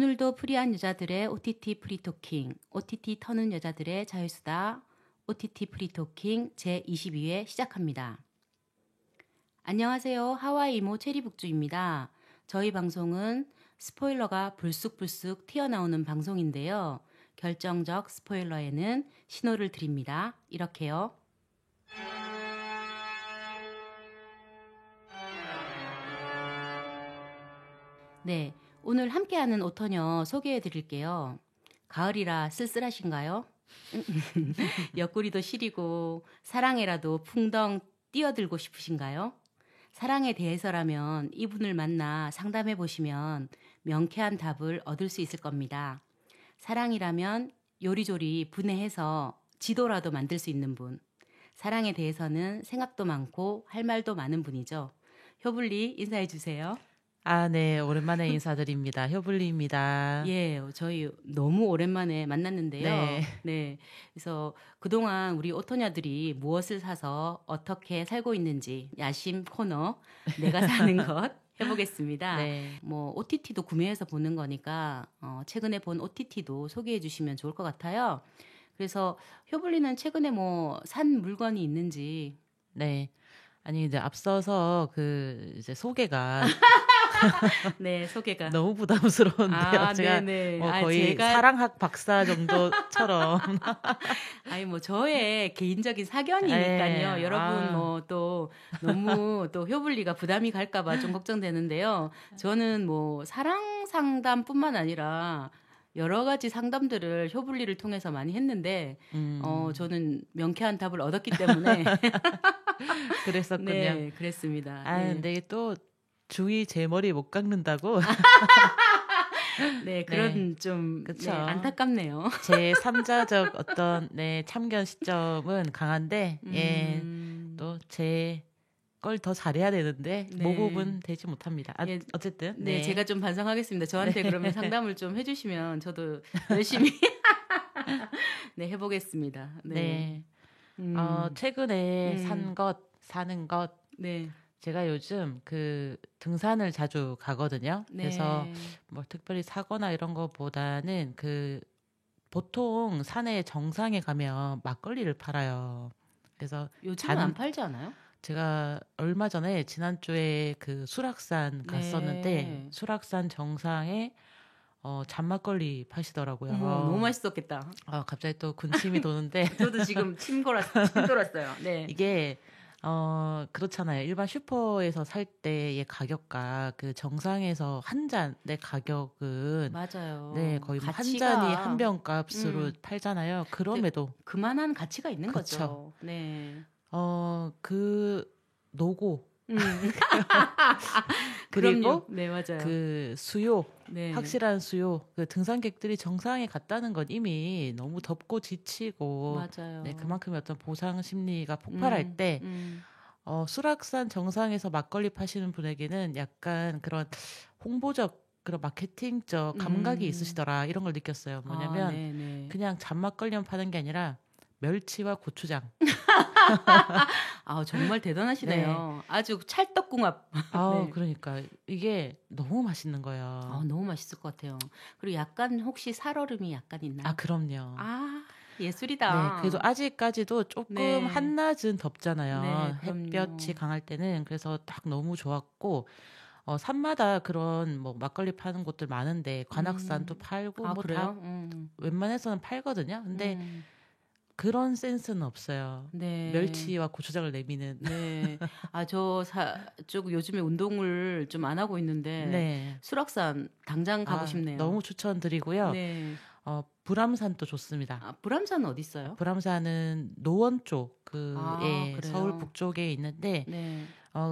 오늘도 프리한 여자들의 OTT 프리토킹, OTT 터는 여자들의 자유수다, OTT 프리토킹 제22회 시작합니다. 안녕하세요. 하와이 이모 체리북주입니다. 저희 방송은 스포일러가 불쑥불쑥 튀어나오는 방송인데요. 결정적 스포일러에는 신호를 드립니다. 이렇게요. 네, 오늘 함께하는 오터녀 소개해 드릴게요. 가을이라 쓸쓸하신가요? 옆구리도 시리고 사랑해라도 풍덩 뛰어들고 싶으신가요? 사랑에 대해서라면 이분을 만나 상담해 보시면 명쾌한 답을 얻을 수 있을 겁니다. 사랑이라면 요리조리 분해해서 지도라도 만들 수 있는 분. 사랑에 대해서는 생각도 많고 할 말도 많은 분이죠. 효블리 인사해 주세요. 네. 오랜만에 인사드립니다. 효블리입니다. 예, 저희 너무 오랜만에 만났는데요. 네. 그래서 그동안 우리 오토녀들이 무엇을 사서 어떻게 살고 있는지 야심 코너 내가 사는 것 해보겠습니다. 네. 뭐 OTT도 구매해서 보는 거니까 최근에 본 OTT도 소개해 주시면 좋을 것 같아요. 그래서 효블리는 최근에 뭐 산 물건이 있는지. 네. 아니 이제 앞서서 이제 소개가 네, 소개가 너무 부담스러운데요. 제가 네네. 거의 사랑학 박사 정도처럼. 아니 뭐 저의 개인적인 사견이니까요. 네. 여러분 뭐 또 너무 또 효블리가 부담이 갈까봐 좀 걱정되는데요. 저는 뭐 사랑 상담뿐만 아니라 여러 가지 상담들을 효블리를 통해서 많이 했는데 저는 명쾌한 답을 얻었기 때문에 그랬었군요. 네, 그랬습니다. 네. 근데 또 주위 제 머리 못 깎는다고. 네, 그런 좀 그쵸. 네, 안타깝네요. 제 3자적 어떤 참견 시점은 강한데 또 제 걸 더 잘해야 되는데 모범은 되지 못합니다. 예, 어쨌든 네, 제가 좀 반성하겠습니다. 저한테 그러면 상담을 좀 해주시면 저도 열심히 네, 해보겠습니다. 네. 최근에 사는 것. 네. 제가 요즘 등산을 자주 가거든요. 네. 그래서 뭐 특별히 사거나 이런 거보다는 보통 산의 정상에 가면 막걸리를 팔아요. 그래서 요즘은 안 팔지 않아요? 제가 얼마 전에 지난주에 수락산 갔었는데 수락산 정상에 잔막걸리 파시더라고요. 너무 맛있었겠다. 갑자기 또 군침이 도는데 저도 지금 침 돌았어요. 네. 이게 그렇잖아요. 일반 슈퍼에서 살 때의 가격과 정상에서 한 잔의 가격은 맞아요. 네, 거의 한 잔이 한 병 값으로 팔잖아요. 그럼에도 그만한 가치가 있는 그쵸. 거죠. 네. 노고 그리고 그리고 네, 맞아요. 수요, 네. 확실한 수요. 등산객들이 정상에 갔다는 건 이미 너무 덥고 지치고 맞아요. 네, 그만큼의 어떤 보상 심리가 폭발할 때 수락산 정상에서 막걸리 파시는 분에게는 약간 그런 홍보적 그런 마케팅적 감각이 있으시더라. 이런 걸 느꼈어요. 뭐냐면 그냥 잔막걸리만 파는 게 아니라 멸치와 고추장. 정말 대단하시네요. 네. 아주 찰떡궁합. 네. 그러니까 이게 너무 맛있는 거예요. 너무 맛있을 것 같아요. 그리고 약간 혹시 살얼음이 약간 있나요? 그럼요. 예술이다. 네, 그래도 아직까지도 조금 한낮은 덥잖아요. 햇볕이 강할 때는. 그래서 딱 너무 좋았고 산마다 그런 뭐 막걸리 파는 곳들 많은데 관악산도 팔고 뭐 다 웬만해서는 팔거든요. 근데 그런 센스는 없어요. 네. 멸치와 고추장을 내미는. 네. 쪽 요즘에 운동을 좀 안 하고 있는데 수락산 당장 가고 싶네요. 너무 추천드리고요. 네. 불암산도 좋습니다. 불암산은 어디 있어요? 불암산은 노원 쪽 서울 북쪽에 있는데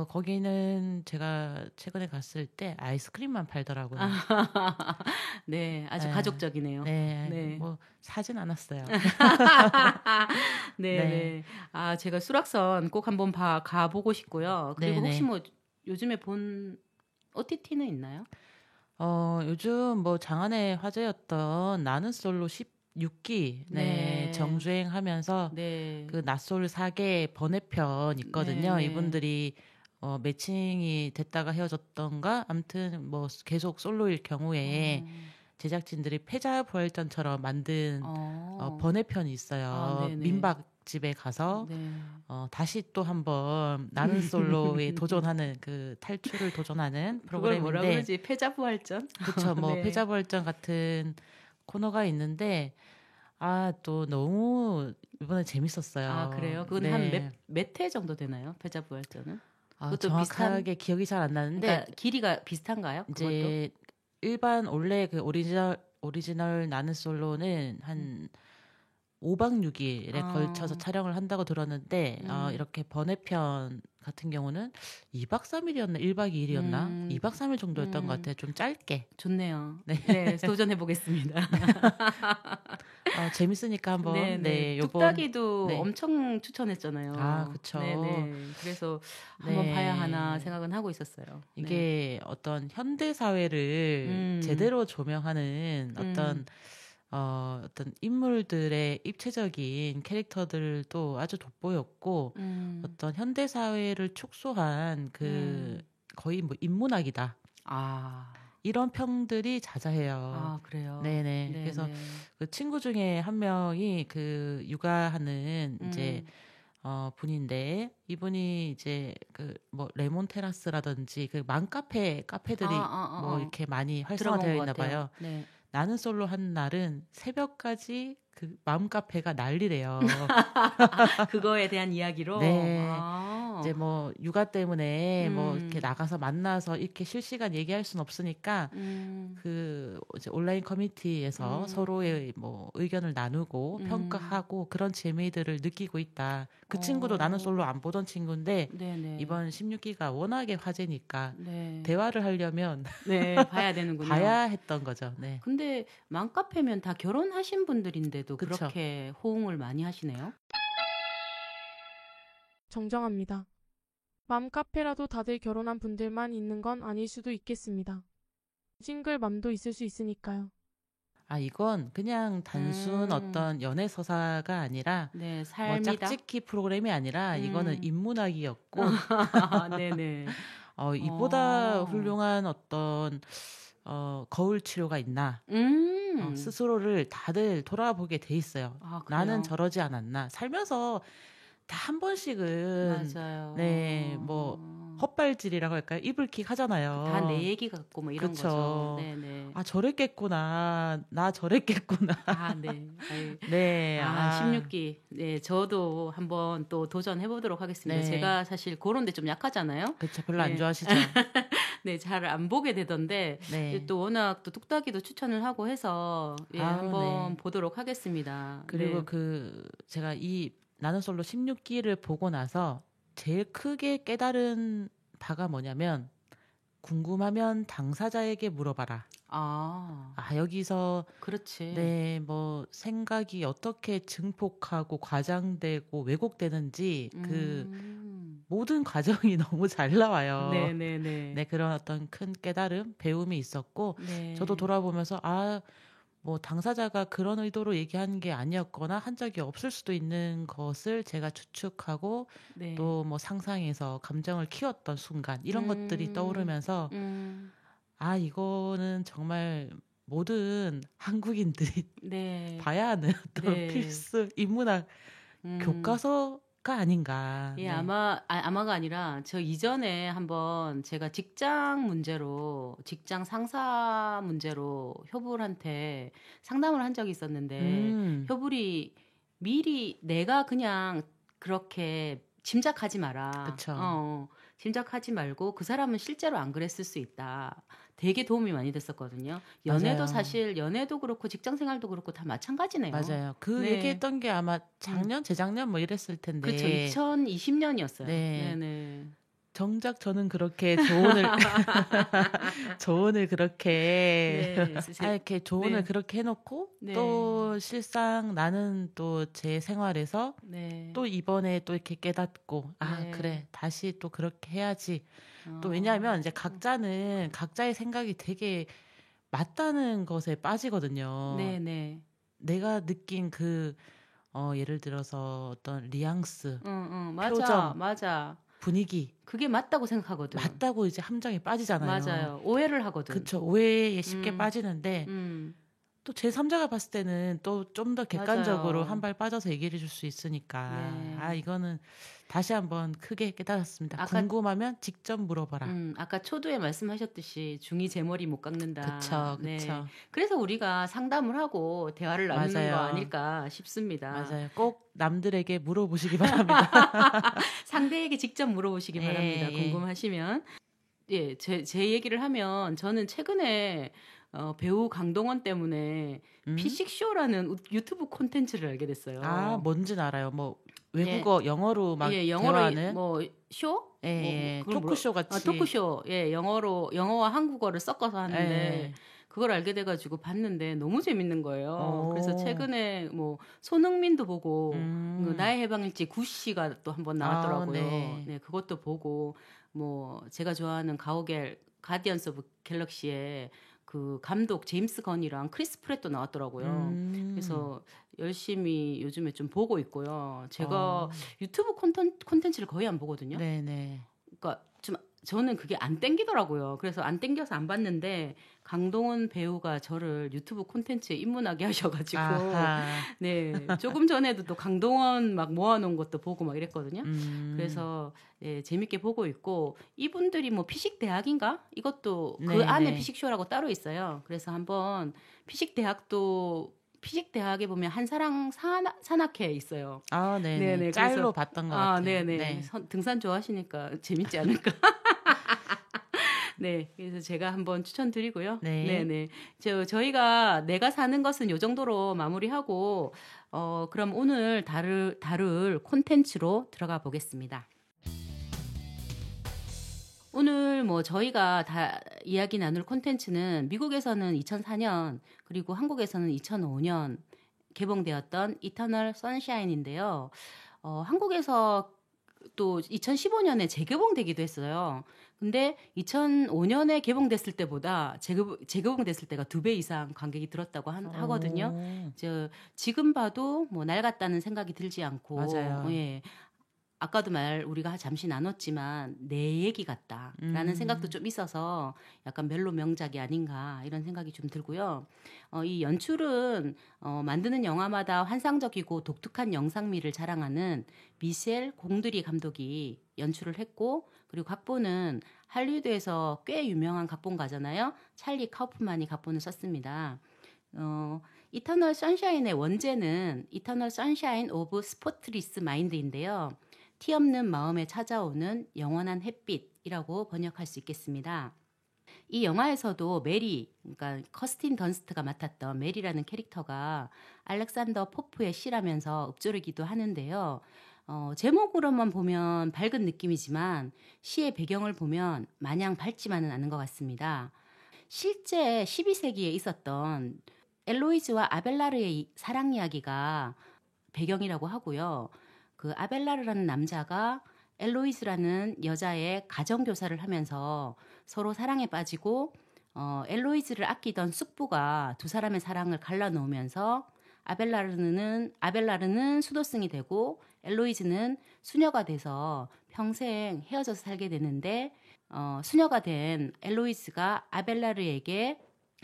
거기는 제가 최근에 갔을 때 아이스크림만 팔더라고요. 네, 아주 가족적이네요. 네. 뭐 사진 않았어요. 네. 제가 수락산 꼭 한번 가보고 싶고요. 그리고 혹시 뭐 요즘에 본 OTT는 있나요? 요즘 뭐 장안의 화제였던 나는 솔로 16기 정주행하면서 낯솔 사계 번외편 있거든요. 이분들이 매칭이 됐다가 헤어졌던가 아무튼 뭐 계속 솔로일 경우에 제작진들이 패자부활전처럼 만든 번외편이 있어요. 네네. 민박집에 가서 네. 다시 또 한번 나는 솔로에 도전하는 그 탈출을 도전하는 그걸 뭐라 프로그램인데 그러지? 패자부활전? 그쵸. 뭐 네. 패자부활전 같은 코너가 있는데 또 너무 이번에 재밌었어요. 아, 그래요? 그건 네. 몇 회 정도 되나요? 패자부활전은? 그것도 정확하게 기억이 잘 안 나는데 그러니까 길이가 비슷한가요? 그것도? 이제 일반 원래 그 오리지널 나는 솔로는 한 5박 6일에 걸쳐서 촬영을 한다고 들었는데 이렇게 번외편 같은 경우는 2박 3일이었나 1박 2일이었나 2박 3일 정도였던 것 같아요. 좀 짧게. 좋네요. 네. 네, 도전해 보겠습니다. 재밌으니까 한번 네, 요번 뚝딱이도 네. 엄청 추천했잖아요. 그쵸. 네. 그래서 한번 네. 봐야 하나 생각은 하고 있었어요. 이게 어떤 현대 사회를 제대로 조명하는 어떤 인물들의 입체적인 캐릭터들도 아주 돋보였고 어떤 현대 사회를 축소한 그 거의 뭐 인문학이다. 이런 평들이 자자해요. 그래요? 네네. 그래서 그 친구 중에 한 명이 그 육아하는 이제 분인데 이분이 이제 그 뭐 레몬 테라스라든지 그 카페들이 뭐 이렇게 많이 활성화되어 있나 봐요. 네. 나는 솔로 한 날은 새벽까지 그 맘 카페가 난리래요. 그거에 대한 이야기로. 네. 이제 뭐 육아 때문에 뭐 이렇게 나가서 만나서 이렇게 실시간 얘기할 수는 없으니까 그 이제 온라인 커뮤니티에서 서로의 뭐 의견을 나누고 평가하고 그런 재미들을 느끼고 있다. 그 친구도 나는 솔로 안 보던 친구인데 네네. 이번 16기가 워낙에 화제니까 네. 대화를 하려면 봐야 되는군요. 봐야 했던 거죠. 네. 근데 맘카페면 다 결혼하신 분들인데도 그쵸. 그렇게 호응을 많이 하시네요. 정정합니다. 맘카페라도 다들 결혼한 분들만 있는 건 아닐 수도 있겠습니다. 싱글맘도 있을 수 있으니까요. 이건 그냥 단순 어떤 연애 서사가 아니라 네, 뭐 삶이다. 짝짓기 프로그램이 아니라 이거는 인문학이었고 네네. 이보다 훌륭한 어떤 거울 치료가 있나 스스로를 다들 돌아보게 돼 있어요. 나는 저러지 않았나 살면서 다 한 번씩은 맞아요. 네, 뭐 헛발질이라고 할까요? 이불킥 하잖아요. 다 내 얘기 같고 뭐 이런 그쵸. 거죠. 네네. 저랬겠구나. 나 저랬겠구나. 네. 네. 16기. 네, 저도 한번 또 도전해 보도록 하겠습니다. 네. 제가 사실 그런 데 좀 약하잖아요. 그쵸. 별로 안 네. 좋아하시죠? 네, 잘 안 보게 되던데 네. 또 워낙 또 뚝딱이도 추천을 하고 해서 한번 보도록 하겠습니다. 그리고 제가 이 나는 솔로 16기를 보고 나서 제일 크게 깨달은 바가 뭐냐면 궁금하면 당사자에게 물어봐라. 여기서 그렇지. 네, 뭐 생각이 어떻게 증폭하고 과장되고 왜곡되는지 그 모든 과정이 너무 잘 나와요. 네네네. 네, 그런 어떤 큰 깨달음, 배움이 있었고 네. 저도 돌아보면서 뭐 당사자가 그런 의도로 얘기한 게 아니었거나 한 적이 없을 수도 있는 것을 제가 추측하고 또 뭐 상상해서 감정을 키웠던 순간 이런 것들이 떠오르면서 이거는 정말 모든 한국인들이 봐야 하는 어떤 필수 인문학 교과서가 아닌가. 예, 아마가 아니라 저 이전에 한번 제가 직장 상사 문제로 효불한테 상담을 한 적이 있었는데 효불이 미리 내가 그냥 그렇게 짐작하지 마라. 그쵸. 짐작하지 말고 그 사람은 실제로 안 그랬을 수 있다. 되게 도움이 많이 됐었거든요. 연애도 맞아요. 사실 연애도 그렇고 직장 생활도 그렇고 다 마찬가지네요. 맞아요. 얘기했던 게 아마 작년, 재작년 뭐 이랬을 텐데. 그렇죠. 2020년이었어요. 네. 네네. 정작 저는 그렇게 조언을 그렇게 이렇게 조언을 그렇게 해놓고 또 실상 나는 또 제 생활에서 또 이번에 또 이렇게 깨닫고 그래 다시 또 그렇게 해야지. 또 왜냐하면 이제 각자는 각자의 생각이 되게 맞다는 것에 빠지거든요. 네네. 내가 느낀 예를 들어서 어떤 뉘앙스, 맞아, 표정, 맞아. 분위기 그게 맞다고 생각하거든. 맞다고 이제 함정에 빠지잖아요. 맞아요. 오해를 하거든. 그쵸. 오해에 쉽게 빠지는데 음, 또 제3자가 봤을 때는 또 좀 더 객관적으로 맞아요. 한 발 빠져서 얘기를 해줄 수 있으니까 네. 이거는 다시 한번 크게 깨달았습니다. 아까 궁금하면 직접 물어봐라. 아까 초두에 말씀하셨듯이 중이 제 머리 못 깎는다. 그쵸, 네. 그쵸. 그래서 우리가 상담을 하고 대화를 나누는 거 맞아요. 아닐까 싶습니다. 맞아요. 꼭 남들에게 물어보시기 바랍니다. 상대에게 직접 물어보시기 바랍니다. 예. 궁금하시면. 예, 제 얘기를 하면 저는 최근에 배우 강동원 때문에 피식쇼라는 유튜브 콘텐츠를 알게 됐어요. 뭔지는 알아요. 뭐 예. 외국어 영어로 막 영어로 대화하는 뭐 쇼? 예, 그걸 토크쇼 같이. 토크쇼. 예, 영어와 한국어를 섞어서 하는데 예. 그걸 알게 돼가지고 봤는데 너무 재밌는 거예요. 그래서 오. 최근에 뭐 손흥민도 보고 나의 해방일지 구씨가 또 한번 나왔더라고요. 네. 네, 그것도 보고 뭐 제가 좋아하는 가디언스 오브 갤럭시의 그 감독 제임스 건이랑 크리스 프렛도 나왔더라고요. 그래서 열심히 요즘에 좀 보고 있고요. 제가 유튜브 콘텐츠를 거의 안 보거든요. 네네. 그러니까 좀 저는 그게 안 땡기더라고요. 그래서 안 땡겨서 안 봤는데 강동원 배우가 저를 유튜브 콘텐츠에 입문하게 하셔가지고 네, 조금 전에도 또 강동원 막 모아놓은 것도 보고 막 이랬거든요. 그래서 네, 재밌게 보고 있고 이분들이 뭐 피식 대학인가 이것도 그 안에 피식쇼라고 따로 있어요. 그래서 한번 피식 대학에 보면 한사랑 산악회 있어요. 네네. 짤로 봤던 것 같아요. 네네. 네. 등산 좋아하시니까 재밌지 않을까. 네, 그래서 제가 한번 추천드리고요. 네네. 저희가 내가 사는 것은 요 정도로 마무리하고, 그럼 오늘 다룰 콘텐츠로 들어가 보겠습니다. 오늘 뭐 저희가 다 이야기 나눌 콘텐츠는 미국에서는 2004년, 그리고 한국에서는 2005년 개봉되었던 이터널 선샤인인데요. 한국에서 또 2015년에 재개봉되기도 했어요. 근데 2005년에 개봉됐을 때보다 재개봉됐을 때가 2배 이상 관객이 들었다고 하거든요. 지금 봐도 뭐 날 같다는 생각이 들지 않고, 맞아요. 예. 아까도 우리가 잠시 나눴지만 내 얘기 같다라는 생각도 좀 있어서 약간 멜로 명작이 아닌가 이런 생각이 좀 들고요. 이 연출은 만드는 영화마다 환상적이고 독특한 영상미를 자랑하는 미셸 공드리 감독이 연출을 했고, 그리고 각본은 할리우드에서 꽤 유명한 각본가잖아요. 찰리 카우프만이 각본을 썼습니다. 이터널 선샤인의 원제는 이터널 선샤인 오브 스포트리스 마인드인데요. 티 없는 마음에 찾아오는 영원한 햇빛이라고 번역할 수 있겠습니다. 이 영화에서도 메리, 그러니까 커스틴 던스트가 맡았던 메리라는 캐릭터가 알렉산더 포프의 시라면서 읊조리기도 하는데요. 제목으로만 보면 밝은 느낌이지만 시의 배경을 보면 마냥 밝지만은 않은 것 같습니다. 실제 12세기에 있었던 엘로이즈와 아벨라르의 사랑 이야기가 배경이라고 하고요. 그 아벨라르라는 남자가 엘로이즈라는 여자의 가정교사를 하면서 서로 사랑에 빠지고 엘로이즈를 아끼던 숙부가 두 사람의 사랑을 갈라놓으면서 아벨라르는 수도승이 되고 엘로이즈는 수녀가 돼서 평생 헤어져서 살게 되는데 수녀가 된 엘로이즈가 아벨라르에게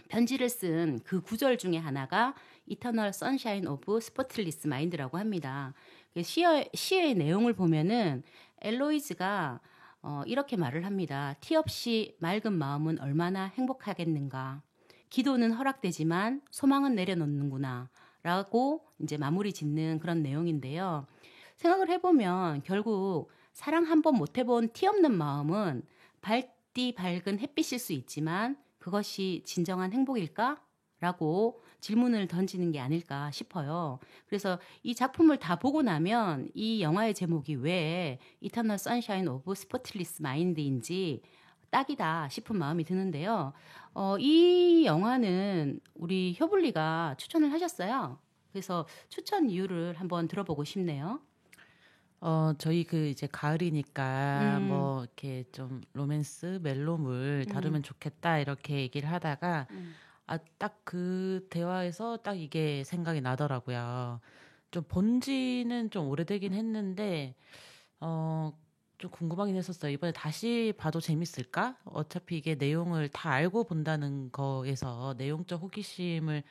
편지를 쓴 그 구절 중에 하나가 이터널 선샤인 오브 스포틀리스 마인드라고 합니다. 시의 내용을 보면은 엘로이즈가 이렇게 말을 합니다. 티 없이 맑은 마음은 얼마나 행복하겠는가. 기도는 허락되지만 소망은 내려놓는구나. 라고 이제 마무리 짓는 그런 내용인데요. 생각을 해보면 결국 사랑 한 번 못 해본 티 없는 마음은 밝은 햇빛일 수 있지만 그것이 진정한 행복일까? 라고 질문을 던지는 게 아닐까 싶어요. 그래서 이 작품을 다 보고 나면 이 영화의 제목이 왜 이터널 선샤인 오브 스포틀리스 마인드인지 딱이다 싶은 마음이 드는데요. 이 영화는 우리 효블리가 추천을 하셨어요. 그래서 추천 이유를 한번 들어보고 싶네요. 저희 이제 가을이니까 뭐 이렇게 좀 로맨스, 멜로물 다루면 좋겠다 이렇게 얘기를 하다가 딱 그 대화에서 딱 이게 생각이 나더라고요. 좀 본지는 좀 오래되긴 했는데 좀 궁금하긴 했었어요. 이번에 다시 봐도 재밌을까? 어차피 이게 내용을 다 알고 본다는 거에서 내용적 호기심을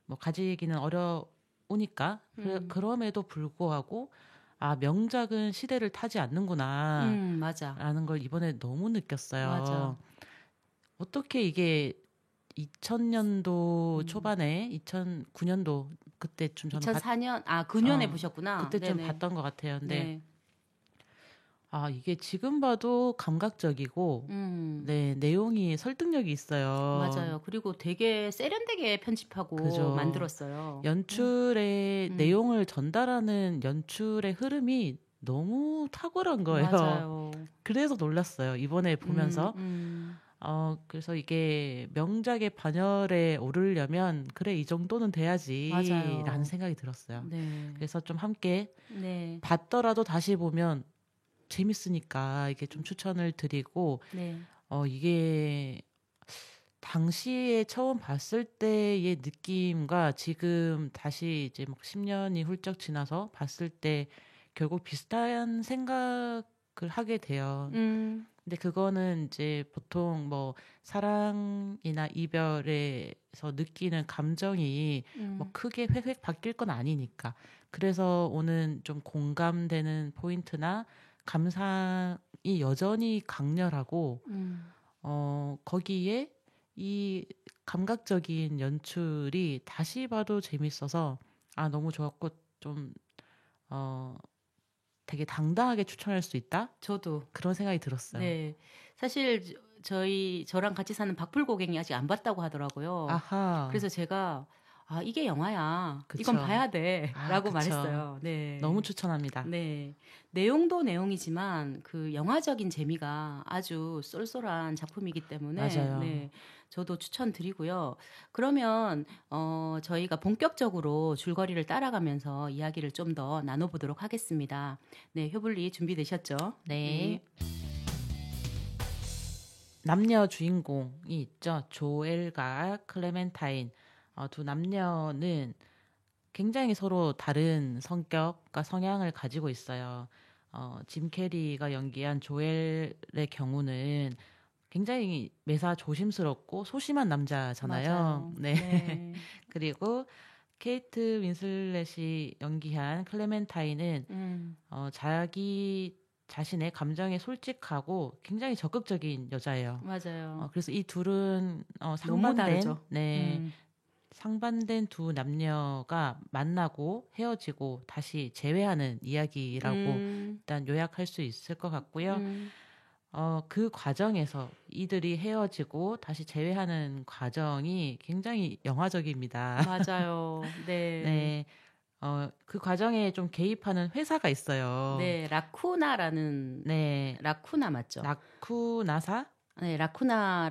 뭐 가지기는 어려우니까 그럼에도 불구하고 아 명작은 시대를 타지 않는구나 맞아. 라는 걸 이번에 너무 느꼈어요. 맞아. 어떻게 이게 2000년도 초반에 2009년도 그때쯤 저는 2004년 9년에 보셨구나. 그때쯤 네네. 봤던 것 같아요. 근데 네. 아 이게 지금 봐도 감각적이고 네 내용이 설득력이 있어요. 맞아요. 그리고 되게 세련되게 편집하고 그죠. 만들었어요. 연출의 내용을 전달하는 연출의 흐름이 너무 탁월한 거예요. 맞아요. 그래서 놀랐어요. 이번에 보면서. 그래서 이게 명작의 반열에 오르려면 그래 이 정도는 돼야지라는 맞아요. 생각이 들었어요. 네. 그래서 좀 함께 네. 봤더라도 다시 보면 재밌으니까 이게 좀 추천을 드리고 네. 이게 당시에 처음 봤을 때의 느낌과 지금 다시 이제 막 10년이 훌쩍 지나서 봤을 때 결국 비슷한 생각을 하게 돼요. 근데 그거는 이제 보통 뭐 사랑이나 이별에서 느끼는 감정이 뭐 크게 획획 바뀔 건 아니니까. 그래서 오는 좀 공감되는 포인트나 감상이 여전히 강렬하고 거기에 이 감각적인 연출이 다시 봐도 재밌어서 너무 좋았고 좀 되게 당당하게 추천할 수 있다? 저도 그런 생각이 들었어요. 네. 사실 저랑 같이 사는 박풀고갱이 아직 안 봤다고 하더라고요. 아하. 그래서 제가 이게 영화야. 그쵸. 이건 봐야 돼라고 그쵸. 말했어요. 네. 너무 추천합니다. 네. 내용도 내용이지만 그 영화적인 재미가 아주 쏠쏠한 작품이기 때문에 맞아요. 네. 저도 추천드리고요. 그러면 저희가 본격적으로 줄거리를 따라가면서 이야기를 좀 더 나눠보도록 하겠습니다. 네, 효블리 준비되셨죠? 네. 남녀 주인공이 있죠. 조엘과 클레멘타인. 두 남녀는 굉장히 서로 다른 성격과 성향을 가지고 있어요. 짐 캐리가 연기한 조엘의 경우는 굉장히 매사 조심스럽고 소심한 남자잖아요. 맞아요. 네. 네. 그리고 케이트 윈슬렛이 연기한 클레멘타인은 자기 자신의 감정에 솔직하고 굉장히 적극적인 여자예요. 맞아요. 그래서 이 둘은 너무 상반된 다르죠. 상반된 두 남녀가 만나고 헤어지고 다시 재회하는 이야기라고 일단 요약할 수 있을 것 같고요. 그 과정에서 이들이 헤어지고 다시 재회하는 과정이 굉장히 영화적입니다. 맞아요. 네. 네. 그 과정에 좀 개입하는 회사가 있어요. 네, 라쿠나라는 네. 라쿠나 맞죠? 라쿠나사? 네, 라쿠나사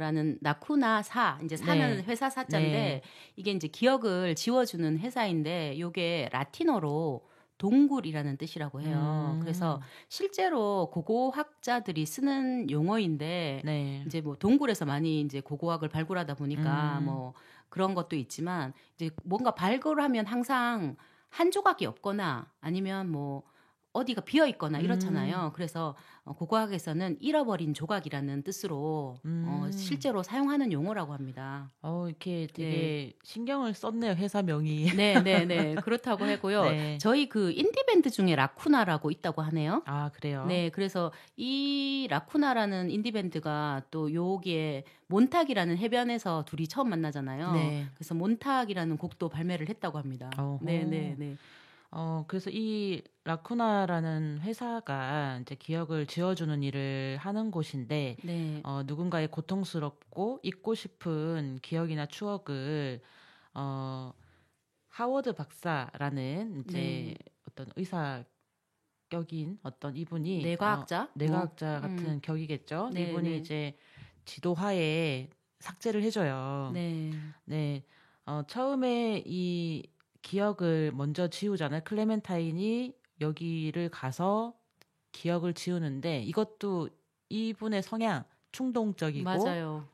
이제 사는 네. 회사 사자인데 네. 이게 이제 기억을 지워주는 회사인데 요게 라틴어로 동굴이라는 뜻이라고 해요. 그래서 실제로 고고학자들이 쓰는 용어인데 네. 이제 뭐 동굴에서 많이 이제 고고학을 발굴하다 보니까 뭐 그런 것도 있지만 이제 뭔가 발굴하면 항상 한 조각이 없거나 아니면 뭐 어디가 비어 있거나 이렇잖아요. 그래서 고고학에서는 잃어버린 조각이라는 뜻으로 실제로 사용하는 용어라고 합니다. 이렇게 되게 신경을 썼네요, 회사 명이. 네. 그렇다고 하고요. 네. 저희 그 인디밴드 중에 라쿠나라고 있다고 하네요. 아, 그래요? 네, 그래서 이 라쿠나라는 인디밴드가 또 여기에 몬탁이라는 해변에서 둘이 처음 만나잖아요. 네. 그래서 몬탁이라는 곡도 발매를 했다고 합니다. 네. 그래서 이 라쿠나라는 회사가 이제 기억을 지워주는 일을 하는 곳인데, 네. 누군가의 고통스럽고 잊고 싶은 기억이나 추억을, 하워드 박사라는 이제 어떤 의사격인 어떤 이분이 뇌과학자? 뇌과학자 같은 격이겠죠. 네, 이분이 네. 이제 지도하에 삭제를 해줘요. 네. 처음에 이 기억을 먼저 지우잖아요. 클레멘타인이 여기를 가서 기억을 지우는데 이것도 이분의 성향 충동적이고 맞아요.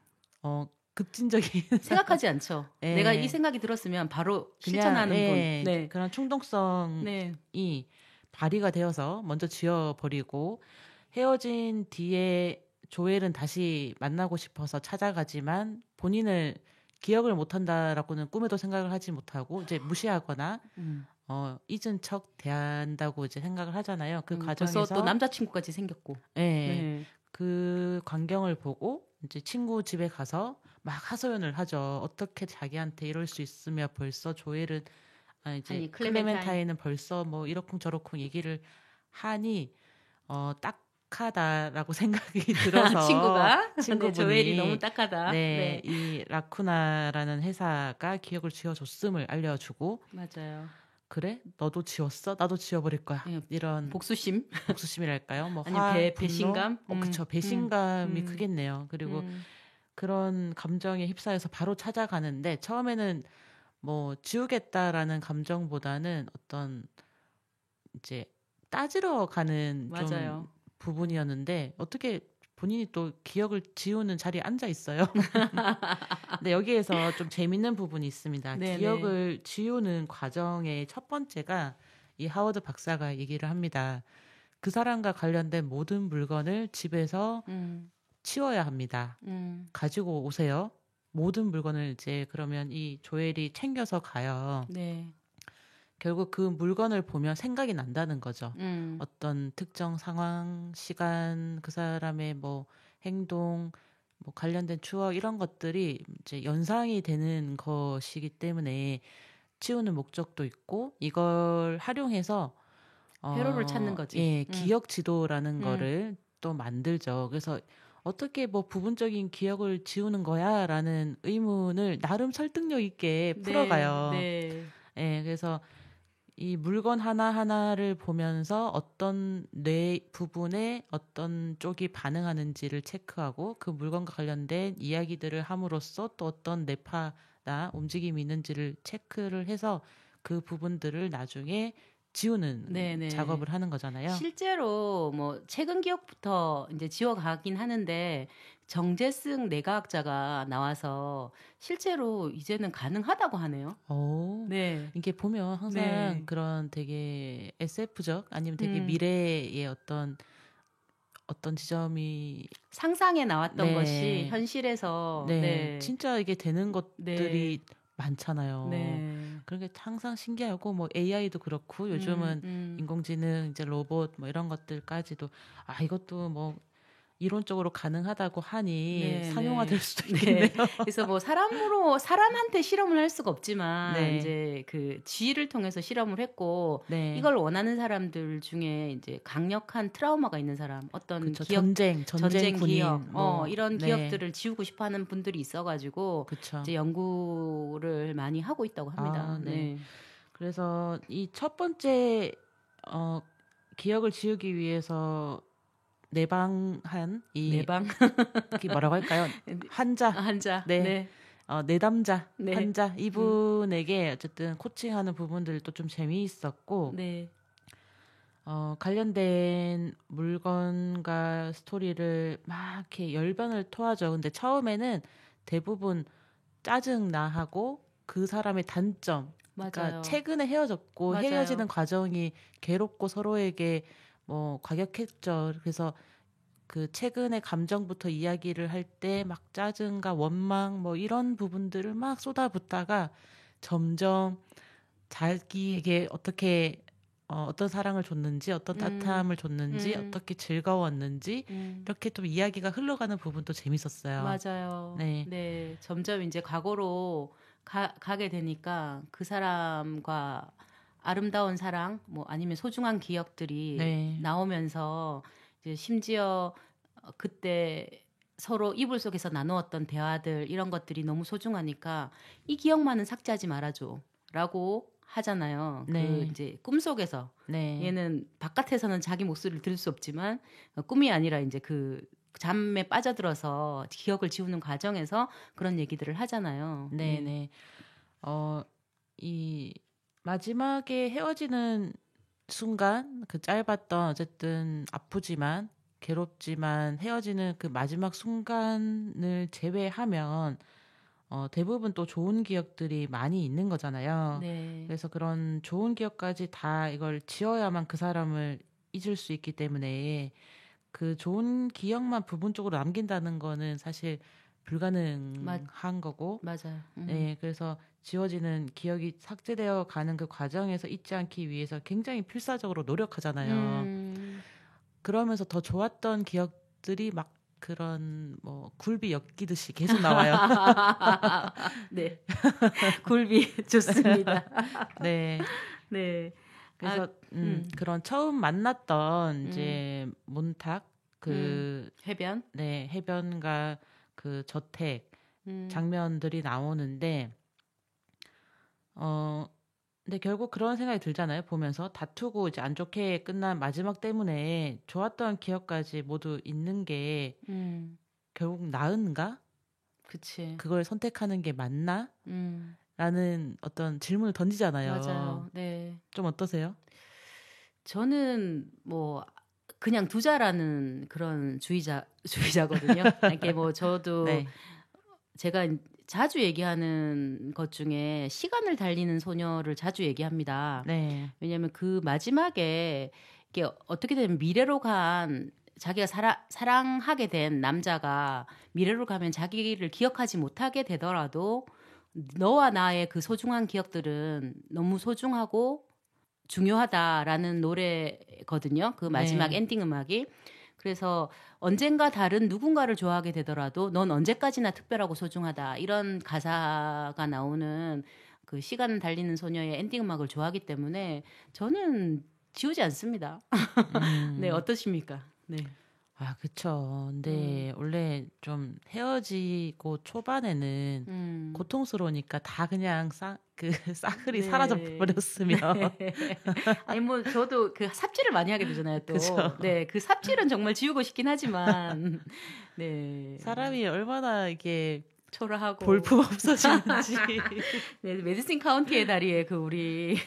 급진적인 생각하지 않죠. 네. 내가 이 생각이 들었으면 바로 그냥, 실천하는 분. 네. 그런 충동성이 발휘가 되어서 먼저 지워버리고 헤어진 뒤에 조엘은 다시 만나고 싶어서 찾아가지만 본인을 기억을 못한다라고는 꿈에도 생각을 하지 못하고 이제 무시하거나 잊은 척 대한다고 이제 생각을 하잖아요. 그 과정에서 벌써 또 남자친구까지 생겼고. 네. 그 광경을 보고 이제 친구 집에 가서 막 하소연을 하죠. 어떻게 자기한테 이럴 수 있으며 벌써 조엘은 이제 아니, 클레멘타인은 벌써 뭐 이러쿵저러쿵 얘기를 하니 딱하다라고 생각이 들어서 친구가 친구분이 조엘이 너무 딱하다. 네, 이 라쿠나라는 회사가 기억을 지워줬음을 알려주고 맞아요. 그래? 너도 지웠어? 나도 지워버릴 거야. 이런 복수심이랄까요? 뭐 아니 분노? 배신감? 그쵸. 배신감이 크겠네요. 그리고 그런 감정에 휩싸여서 바로 찾아가는데 처음에는 뭐 지우겠다라는 감정보다는 어떤 이제 따지러 가는 맞아요. 좀 부분이었는데 어떻게 본인이 또 기억을 지우는 자리에 앉아 있어요. 근데 여기에서 좀 재밌는 부분이 있습니다. 네네. 기억을 지우는 과정의 첫 번째가 이 하워드 박사가 얘기를 합니다. 그 사람과 관련된 모든 물건을 집에서 치워야 합니다. 가지고 오세요. 모든 물건을 이제 그러면 이 조엘이 챙겨서 가요. 네. 결국 그 물건을 보면 생각이 난다는 거죠. 어떤 특정 상황, 시간, 그 사람의 뭐 행동, 뭐 관련된 추억 이런 것들이 이제 연상이 되는 것이기 때문에 치우는 목적도 있고 이걸 활용해서 회로를 찾는 거지. 예, 기억 지도라는 거를 또 만들죠. 그래서 어떻게 뭐 부분적인 기억을 지우는 거야라는 의문을 나름 설득력 있게 풀어가요. 네. 예, 그래서 이 물건 하나하나를 보면서 어떤 뇌 부분에 어떤 쪽이 반응하는지를 체크하고 그 물건과 관련된 이야기들을 함으로써 또 어떤 뇌파나 움직임이 있는지를 체크를 해서 그 부분들을 나중에 지우는 네네. 작업을 하는 거잖아요. 실제로 뭐 최근 기억부터 이제 지워가긴 하는데 정재승 뇌과학자가 나와서 실제로 이제는 가능하다고 하네요. 네. 이게 보면 항상 그런 되게 SF적 아니면 되게 미래의 어떤 지점이 상상에 나왔던 것이 현실에서 진짜 이게 되는 것들이 많잖아요. 그런 게 항상 신기하고 뭐 AI도 그렇고 요즘은 인공지능 이제 로봇 뭐 이런 것들까지도 이것도 뭐 이론적으로 가능하다고 하니 상용화될 수도 있겠네요. 그래서 뭐 사람한테 실험을 할 수가 없지만 이제 그 쥐를 통해서 실험을 했고 이걸 원하는 사람들 중에 이제 강력한 트라우마가 있는 사람, 어떤 그쵸, 기억, 전쟁 군인, 기억, 이런 기억들을 지우고 싶어하는 분들이 있어가지고 그쵸. 이제 연구를 많이 하고 있다고 합니다. 그래서 이 첫 번째 기억을 지우기 위해서 내방한 이게 뭐라고 할까요? 환자. 내담자 환자 이분에게 어쨌든 코칭하는 부분들도 좀 재미있었고 관련된 물건과 스토리를 막 이렇게 열변을 토하죠. 근데 처음에는 대부분 짜증나 하고 그 사람의 단점 그러니까 최근에 헤어졌고 헤어지는 과정이 괴롭고 서로에게 뭐 과격했죠. 그래서 그 최근의 감정부터 이야기를 할 때 막 짜증과 원망 뭐 이런 부분들을 막 쏟아붓다가 점점 자기에게 어떻게 어떤 사랑을 줬는지 어떤 따뜻함을 줬는지 어떻게 즐거웠는지 이렇게 좀 이야기가 흘러가는 부분도 재밌었어요. 맞아요. 네. 점점 이제 과거로 가게 되니까 그 사람과 아름다운 사랑, 뭐 아니면 소중한 기억들이 나오면서 이제 심지어 그때 서로 이불 속에서 나누었던 대화들 이런 것들이 너무 소중하니까 이 기억만은 삭제하지 말아줘라고 하잖아요. 그 이제 꿈속에서 얘는 바깥에서는 자기 목소리를 들을 수 없지만 꿈이 아니라 이제 그 잠에 빠져들어서 기억을 지우는 과정에서 그런 얘기들을 하잖아요. 이 마지막에 헤어지는 순간 그 짧았던 어쨌든 아프지만 괴롭지만 헤어지는 그 마지막 순간을 제외하면 대부분 또 좋은 기억들이 많이 있는 거잖아요. 그래서 그런 좋은 기억까지 다 이걸 지어야만 그 사람을 잊을 수 있기 때문에 그 좋은 기억만 부분적으로 남긴다는 거는 사실 불가능한 거고. 맞아요. 네, 그래서 지워지는 기억이 삭제되어 가는 그 과정에서 잊지 않기 위해서 굉장히 필사적으로 노력하잖아요. 그러면서 더 좋았던 기억들이 막 그런 뭐 굴비 엮이듯이 계속 나와요. 네, 굴비 좋습니다. 네, 네, 그래서 그런 처음 만났던 이제 몬탁 해변, 네, 해변과 그 저택 장면들이 나오는데 근데 결국 그런 생각이 들잖아요. 보면서 다투고 이제 안 좋게 끝난 마지막 때문에 좋았던 기억까지 모두 있는 게 결국 나은가? 그치. 그걸 선택하는 게 맞나? 라는 어떤 질문을 던지잖아요. 맞아요. 네. 좀 어떠세요? 저는 뭐 그냥 두자라는 그런 주의자거든요. 이렇게 뭐 저도 네. 제가 자주 얘기하는 것 중에 시간을 달리는 소녀를 자주 얘기합니다. 네. 왜냐하면 그 마지막에 이게 어떻게 되면 미래로 간 자기가 사랑하게 된 남자가 미래로 가면 자기를 기억하지 못하게 되더라도 너와 나의 그 소중한 기억들은 너무 소중하고 중요하다라는 노래거든요. 그 마지막 네. 엔딩 음악이. 그래서 언젠가 다른 누군가를 좋아하게 되더라도 넌 언제까지나 특별하고 소중하다. 이런 가사가 나오는 그 시간 달리는 소녀의 엔딩 음악을 좋아하기 때문에 저는 지우지 않습니다. 네, 어떠십니까? 네. 아, 그쵸. 근데 원래 좀 헤어지고 초반에는 고통스러우니까 다 그냥 싸그리 네. 사라져 버렸으면. 아니 뭐 저도 그 삽질을 많이 하게 되잖아요, 또. 그쵸. 네, 그 삽질은 정말 지우고 싶긴 하지만 네. 사람이 얼마나 이게 초라하고 볼품 없어지는지. 네, 메디슨 카운티의 다리에 그 우리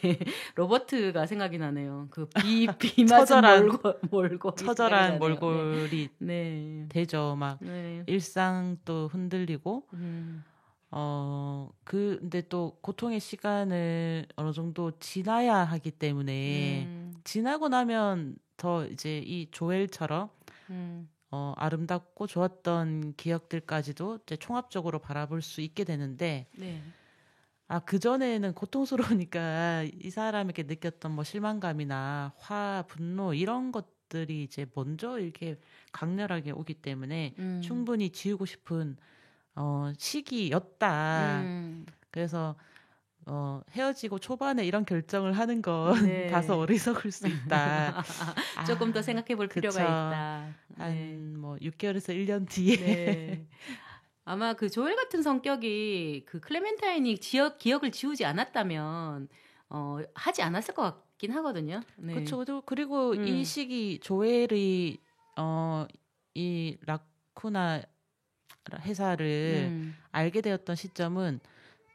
로버트가 생각이 나네요. 그 비 맞은 몰골 처절한 몰골이 네. 되죠. 막 네. 일상도 흔들리고 근데 또 고통의 시간을 어느 정도 지나야 하기 때문에 지나고 나면 더 이제 이 조엘처럼 아름답고 좋았던 기억들까지도 이제 총합적으로 바라볼 수 있게 되는데, 네. 그전에는 고통스러우니까 이 사람에게 느꼈던 뭐 실망감이나 분노 이런 것들이 이제 먼저 이렇게 강렬하게 오기 때문에 충분히 지우고 싶은 시기였다. 그래서 헤어지고 초반에 이런 결정을 하는 건 네. 다소 어리석을 수 있다. 조금 더 생각해 볼 필요가 있다. 한 뭐 6개월에서 1년 뒤에. 네. 아마 그 조엘 같은 성격이 그 클레멘타인이 기억을 지우지 않았다면 하지 않았을 것 같긴 하거든요. 네. 그렇죠. 그리고 이 시기 조엘이 이 라쿠나 회사를 알게 되었던 시점은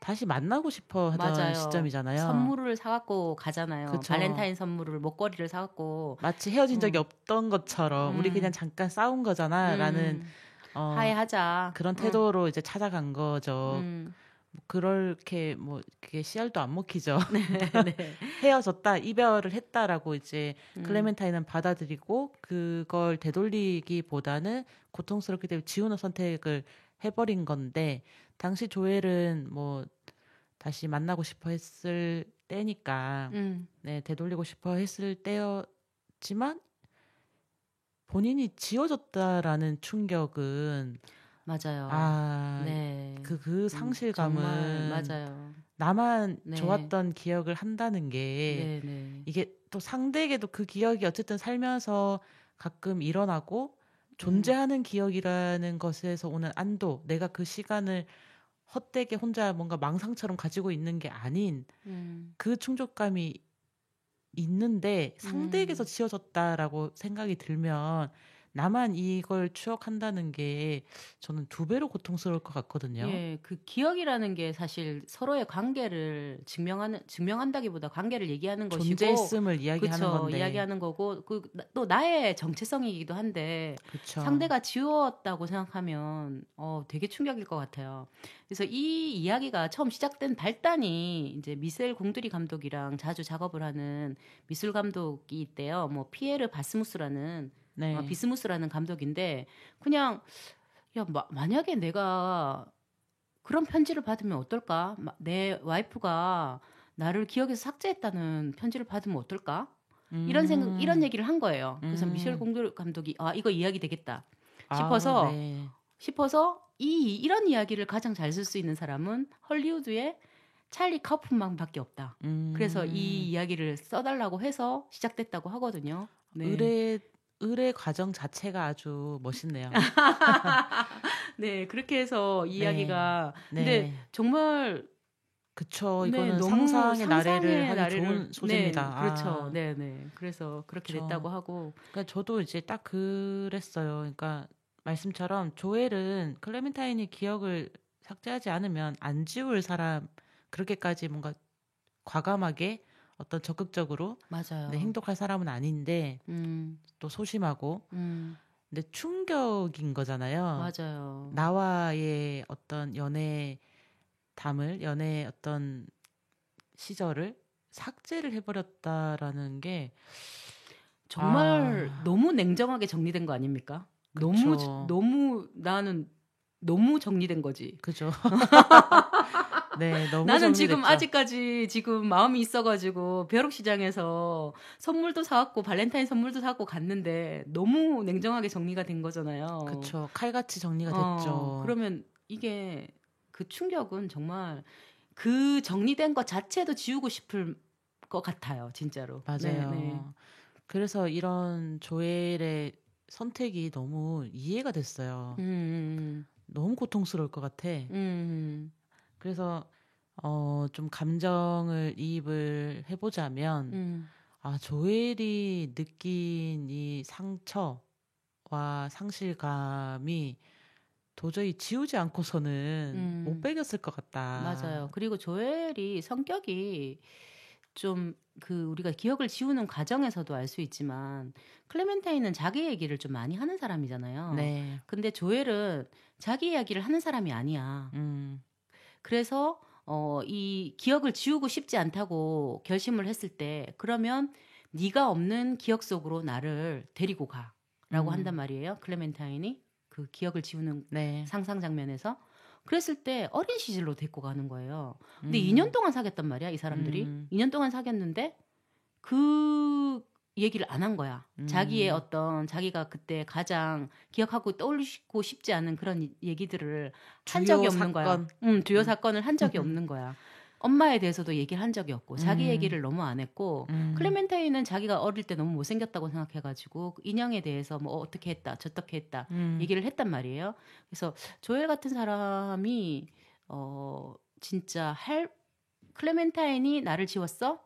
다시 만나고 싶어 하던 맞아요. 시점이잖아요. 선물을 사갖고 가잖아요. 그쵸. 발렌타인 선물을 목걸이를 사갖고 마치 헤어진 적이 없던 것처럼 우리 그냥 잠깐 싸운 거잖아라는 화해하자 그런 태도로 이제 찾아간 거죠. 뭐 그렇게 뭐 그게 씨알도 안 먹히죠. 네. 헤어졌다, 이별을 했다라고 이제 클레멘타인은 받아들이고 그걸 되돌리기보다는 고통스럽기 때문에 지우는 선택을 해버린 건데 당시 조엘은 뭐 다시 만나고 싶어 했을 때니까 네, 되돌리고 싶어 했을 때였지만 본인이 지워졌다라는 충격은 맞아요. 네. 그 상실감은 정말 맞아요. 나만 네. 좋았던 기억을 한다는 게 네. 이게 또 상대에게도 그 기억이 어쨌든 살면서 가끔 일어나고 존재하는 기억이라는 것에서 오는 안도, 내가 그 시간을 헛되게 혼자 뭔가 망상처럼 가지고 있는 게 아닌 그 충족감이 있는데 상대에게서 지워졌다라고 생각이 들면 나만 이걸 추억한다는 게 저는 2배로 고통스러울 것 같거든요. 예, 그 기억이라는 게 사실 서로의 관계를 증명한다기보다 관계를 얘기하는 것이고 존재했음을 이야기하는 그쵸, 건데. 이야기하는 거고 또 나의 정체성이기도 한데 그쵸. 상대가 지웠다고 생각하면 되게 충격일 것 같아요. 그래서 이 이야기가 처음 시작된 발단이 이제 미셀 공드리 감독이랑 자주 작업을 하는 미술 감독이 있대요. 뭐 피에르 바스무스라는 네. 비스무스라는 감독인데 그냥 야 만약에 내가 그런 편지를 받으면 어떨까? 내 와이프가 나를 기억에서 삭제했다는 편지를 받으면 어떨까? 이런 얘기를 한 거예요. 그래서 미셸 공들 감독이 이거 이야기 되겠다 싶어서 네. 이런 이야기를 가장 잘 쓸 수 있는 사람은 헐리우드의 찰리 카우프만밖에 없다. 그래서 이 이야기를 써달라고 해서 시작됐다고 하거든요. 네. 의뢰 과정 자체가 아주 멋있네요. 네, 그렇게 해서 이야기가 네. 근데 정말 그쵸. 네, 이거는 너무 상상의 나래를 하기 나래를 좋은 소재입니다. 네, 그렇죠. 네, 네. 그래서 그렇게 그쵸. 됐다고 하고. 그러니까 저도 이제 딱 그랬어요. 그러니까 말씀처럼 조엘은 클레멘타인이 기억을 삭제하지 않으면 안 지울 사람 그렇게까지 뭔가 과감하게 어떤 적극적으로 맞아요. 네, 행동할 사람은 아닌데 또 소심하고 근데 충격인 거잖아요. 맞아요. 나와의 어떤 연애 어떤 시절을 삭제를 해버렸다라는 게 정말 너무 냉정하게 정리된 거 아닙니까? 그쵸. 나는 너무 정리된 거지. 그죠. 네, 너무 나는 정리됐죠. 지금 아직까지 지금 마음이 있어가지고 벼룩시장에서 선물도 사왔고 발렌타인 선물도 사갖고 갔는데 너무 냉정하게 정리가 된 거잖아요. 그쵸. 칼같이 정리가 됐죠. 그러면 이게 그 충격은 정말 그 정리된 것 자체도 지우고 싶을 것 같아요. 진짜로. 맞아요. 네. 그래서 이런 조엘의 선택이 너무 이해가 됐어요. 너무 고통스러울 것 같아. 그래서 좀 감정을 이입을 해보자면 조엘이 느낀 이 상처와 상실감이 도저히 지우지 않고서는 못 배겼을 것 같다. 맞아요. 그리고 조엘이 성격이 좀 우리가 기억을 지우는 과정에서도 알 수 있지만 클레멘타인은 자기 얘기를 좀 많이 하는 사람이잖아요. 네. 근데 조엘은 자기 이야기를 하는 사람이 아니야. 그래서 이 기억을 지우고 싶지 않다고 결심을 했을 때 그러면 네가 없는 기억 속으로 나를 데리고 가라고 한단 말이에요. 클레멘타인이 그 기억을 지우는 네. 상상 장면에서 그랬을 때 어린 시절로 데리고 가는 거예요. 근데 2년 동안 사귀었단 말이야, 이 사람들이. 2년 동안 사귀었는데 그 얘기를 안 한 거야. 자기의 자기가 그때 가장 기억하고 떠올리고 싶지 않은 그런 얘기들을 한 적이 없는 거야. 주요 사건을 한 적이 없는 거야. 엄마에 대해서도 얘기를 한 적이 없고 자기 얘기를 너무 안 했고 클레멘타인은 자기가 어릴 때 너무 못생겼다고 생각해가지고 인형에 대해서 뭐 어떻게 했다 저떻게 했다 얘기를 했단 말이에요. 그래서 조엘 같은 사람이 진짜 클레멘타인이 나를 지웠어?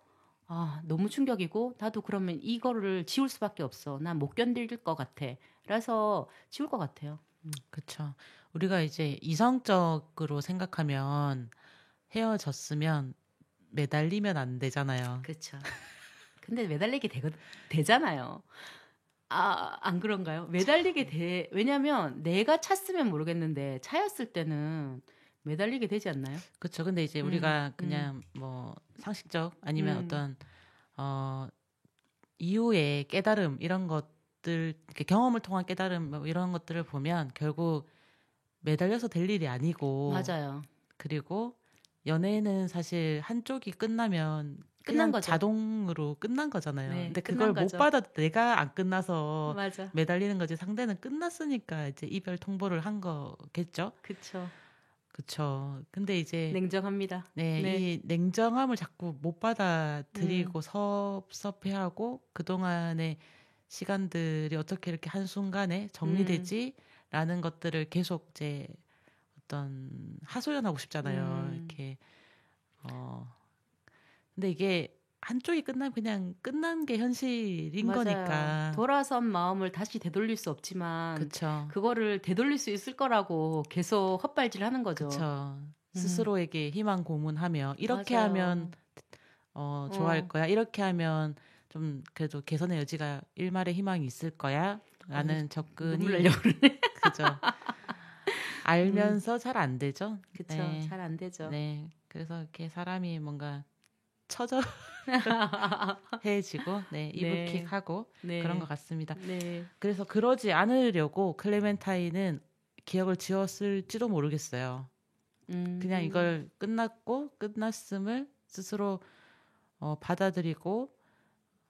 너무 충격이고 나도 그러면 이거를 지울 수밖에 없어. 난 못 견딜 것 같아. 그래서 지울 것 같아요. 그렇죠. 우리가 이제 이성적으로 생각하면 헤어졌으면 매달리면 안 되잖아요. 그렇죠. 근데 매달리게 되잖아요. 안 그런가요? 매달리게 왜냐면 내가 찼으면 모르겠는데 차였을 때는 매달리게 되지 않나요? 그렇죠. 근데 이제 우리가 그냥 뭐 상식적 아니면 어떤 이후의 깨달음 이런 것들 경험을 통한 깨달음 뭐 이런 것들을 보면 결국 매달려서 될 일이 아니고 맞아요. 그리고 연애는 사실 한쪽이 끝나면 끝난 거죠. 자동으로 끝난 거잖아요. 네, 근데 그걸 못 받아도 내가 안 끝나서 맞아. 매달리는 거지. 상대는 끝났으니까 이제 이별 통보를 한 거겠죠. 그렇죠. 그렇죠. 근데 이제 냉정합니다. 네, 이 냉정함을 자꾸 못 받아들이고 섭섭해하고 그동안의 시간들이 어떻게 이렇게 한순간에 정리되지라는 것들을 계속 이제 어떤 하소연하고 싶잖아요. 이렇게 근데 이게 한쪽이 끝나면 그냥 끝난 게 현실인 맞아요. 거니까. 돌아선 마음을 다시 되돌릴 수 없지만 그쵸. 그거를 되돌릴 수 있을 거라고 계속 헛발질하는 거죠. 그쵸. 스스로에게 희망 고문하며 이렇게 맞아요. 하면 좋아할 거야. 이렇게 하면 좀 그래도 개선의 여지가 일말의 희망이 있을 거야. 라는 접근이 눈물 나려고 그러네. 그죠. 알면서 잘 안 되죠. 그쵸. 네. 잘 안 되죠. 네. 그래서 이렇게 사람이 뭔가 해지고 네, 네. 이불킥하고 네. 그런 것 같습니다. 네. 그래서 그러지 않으려고 클레멘타인은 기억을 지웠을지도 모르겠어요. 그냥 이걸 끝났음을 스스로 받아들이고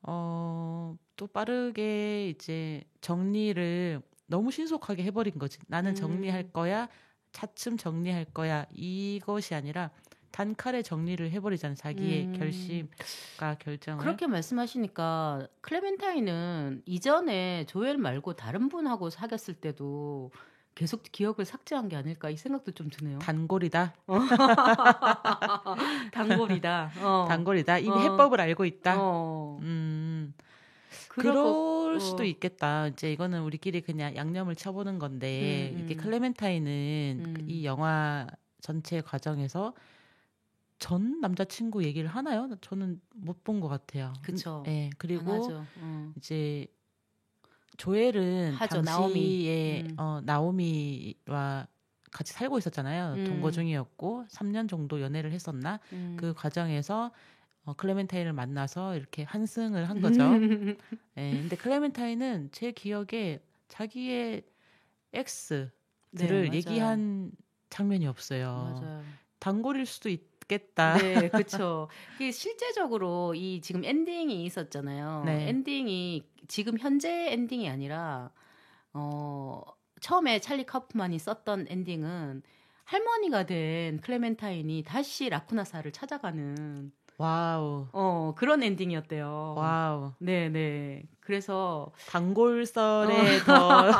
또 빠르게 이제 정리를 너무 신속하게 해버린 거지. 나는 정리할 거야. 차츰 정리할 거야. 이것이 아니라 단칼에 정리를 해버리잖아요. 자기의 결심과 결정을. 그렇게 말씀하시니까 클레멘타인은 이전에 조엘 말고 다른 분하고 사귀었을 때도 계속 기억을 삭제한 게 아닐까 이 생각도 좀 드네요. 단골이다. 단골이다. 단골이다. 이미 해법을 알고 있다. 그러고, 그럴 수도 있겠다. 이제 이거는 우리끼리 그냥 양념을 쳐보는 건데 이게 클레멘타인은 이 영화 전체 과정에서 전 남자친구 얘기를 하나요? 저는 못 본 것 같아요. 그쵸. 네, 그리고 하죠. 이제 조엘은 하죠, 당시에 나오미와 같이 살고 있었잖아요. 동거 중이었고 3년 정도 연애를 했었나? 그 과정에서 클레멘타인을 만나서 이렇게 한승을 한 거죠. 네, 근데 클레멘타인은 제 기억에 자기의 엑스들을 네, 얘기한 장면이 없어요. 맞아요. 단골일 수도 있겠다. 네, 그렇죠. 실제적으로 이 지금 엔딩이 있었잖아요. 네. 엔딩이 지금 현재 엔딩이 아니라 처음에 찰리 카프만이 썼던 엔딩은 할머니가 된 클레멘타인이 다시 라쿠나사를 찾아가는 와우. 그런 엔딩이었대요. 와우. 네. 그래서 단골설에 더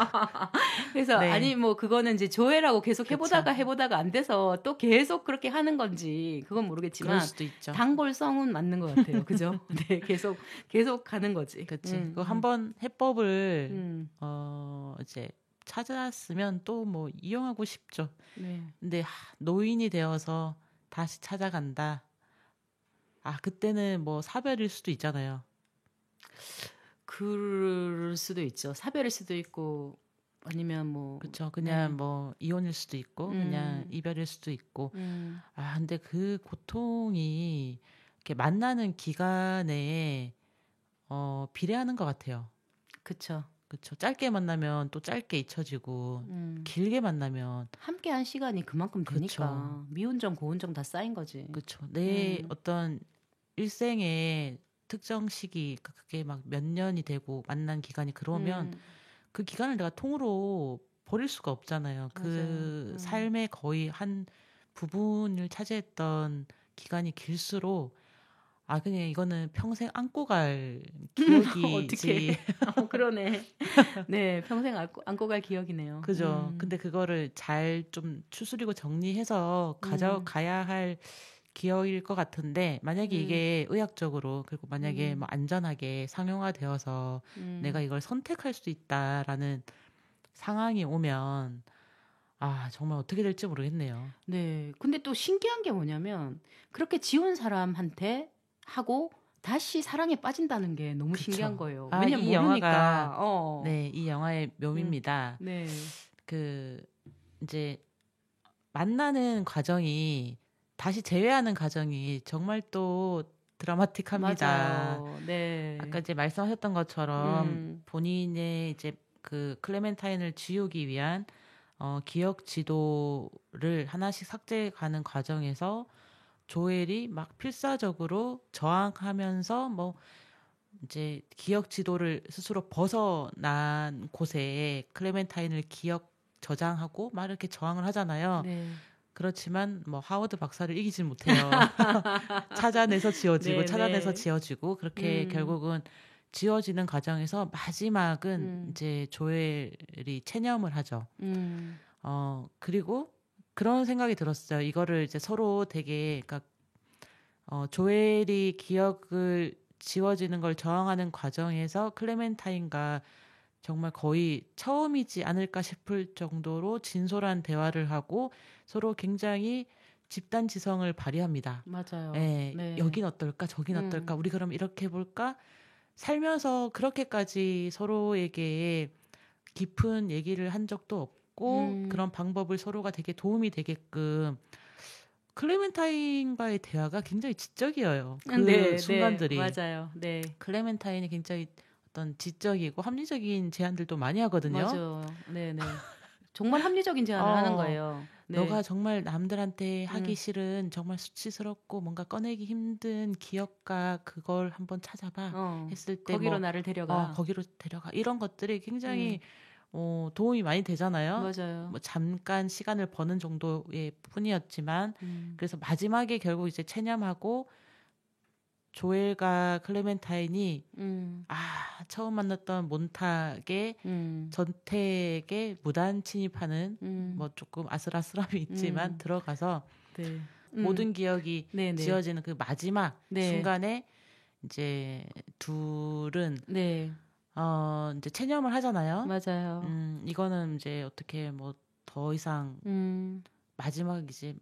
그래서 네. 아니 뭐 그거는 이제 조회라고 계속 해보다가 안 돼서 또 계속 그렇게 하는 건지 그건 모르겠지만 그럴 수도 있죠. 단골성은 맞는 것 같아요. 그죠? 네, 계속 가는 거지. 그렇지. 그 한번 해법을 이제 찾았으면 또 뭐 이용하고 싶죠. 네. 근데 노인이 되어서 다시 찾아간다. 그때는 뭐 사별일 수도 있잖아요. 그럴 수도 있죠. 사별일 수도 있고 아니면 뭐 그렇죠. 그냥 뭐 이혼일 수도 있고 그냥 이별일 수도 있고. 근데 그 고통이 이렇게 만나는 기간에 비례하는 것 같아요. 그렇죠. 짧게 만나면 또 짧게 잊혀지고 길게 만나면 함께한 시간이 그만큼 되니까 그쵸. 미운정 고운정 다 쌓인 거지. 그렇죠. 내 어떤 일생의 특정 시기 그게 막 몇 년이 되고 만난 기간이 그러면 그 기간을 내가 통으로 버릴 수가 없잖아요. 그 삶의 거의 한 부분을 차지했던 기간이 길수록 그냥 이거는 평생 안고 갈 기억이지. 어떻게? 그러네. 네, 평생 안고 갈 기억이네요. 그죠. 근데 그거를 잘 좀 추스리고 정리해서 가져가야 할 기억일 것 같은데 만약에 이게 의학적으로 그리고 만약에 뭐 안전하게 상용화되어서 내가 이걸 선택할 수 있다라는 상황이 오면 정말 어떻게 될지 모르겠네요. 네. 근데 또 신기한 게 뭐냐면 그렇게 지운 사람한테 하고 다시 사랑에 빠진다는 게 너무 신기한 거예요. 왜냐면 이 모르니까. 네, 이 영화의 묘미입니다. 네. 이제 만나는 과정이 다시 재회하는 과정이 정말 또 드라마틱합니다. 맞아요. 네. 아까 이제 말씀하셨던 것처럼 본인의 이제 그 클레멘타인을 지우기 위한 기억 지도를 하나씩 삭제가는 과정에서 조엘이 막 필사적으로 저항하면서 뭐 이제 기억 지도를 스스로 벗어난 곳에 클레멘타인을 기억 저장하고 막 이렇게 저항을 하잖아요. 네. 그렇지만 뭐 하워드 박사를 이기질 못해요. 찾아내서 지워지고 네, 찾아내서 네. 지워지고 그렇게 결국은 지워지는 과정에서 마지막은 이제 조엘이 체념을 하죠. 그리고 그런 생각이 들었어요. 이거를 이제 서로 되게 그러니까 조엘이 기억을 지워지는 걸 저항하는 과정에서 클레멘타인과 정말 거의 처음이지 않을까 싶을 정도로 진솔한 대화를 하고 서로 굉장히 집단지성을 발휘합니다. 맞아요. 네, 네. 여긴 어떨까 저긴 어떨까 우리 그럼 이렇게 해볼까 살면서 그렇게까지 서로에게 깊은 얘기를 한 적도 없고 그런 방법을 서로가 되게 도움이 되게끔 클레멘타인과의 대화가 굉장히 지적이에요. 그 네, 순간들이. 네, 맞아요. 네. 클레멘타인이 굉장히 어떤 지적이고 합리적인 제안들도 많이 하거든요. 맞아요. 네, 네. 정말 합리적인 제안을 하는 거예요. 네. 너가 정말 남들한테 하기 싫은 정말 수치스럽고 뭔가 꺼내기 힘든 기억과 그걸 한번 찾아봐 했을 때 거기로 나를 데려가. 거기로 데려가. 이런 것들이 굉장히 도움이 많이 되잖아요. 맞아요. 뭐 잠깐 시간을 버는 정도의 뿐이었지만 그래서 마지막에 결국 이제 체념하고 조엘과 클레멘타인이 처음 만났던 몬탁의 전택에 무단 침입하는 뭐 조금 아슬아슬함이 있지만 들어가서 네. 모든 기억이 네네. 지어지는 그 마지막 네. 순간에 이제 둘은 네. 이제 체념을 하잖아요. 맞아요. 이거는 이제 어떻게 뭐 더 이상 마지막 이제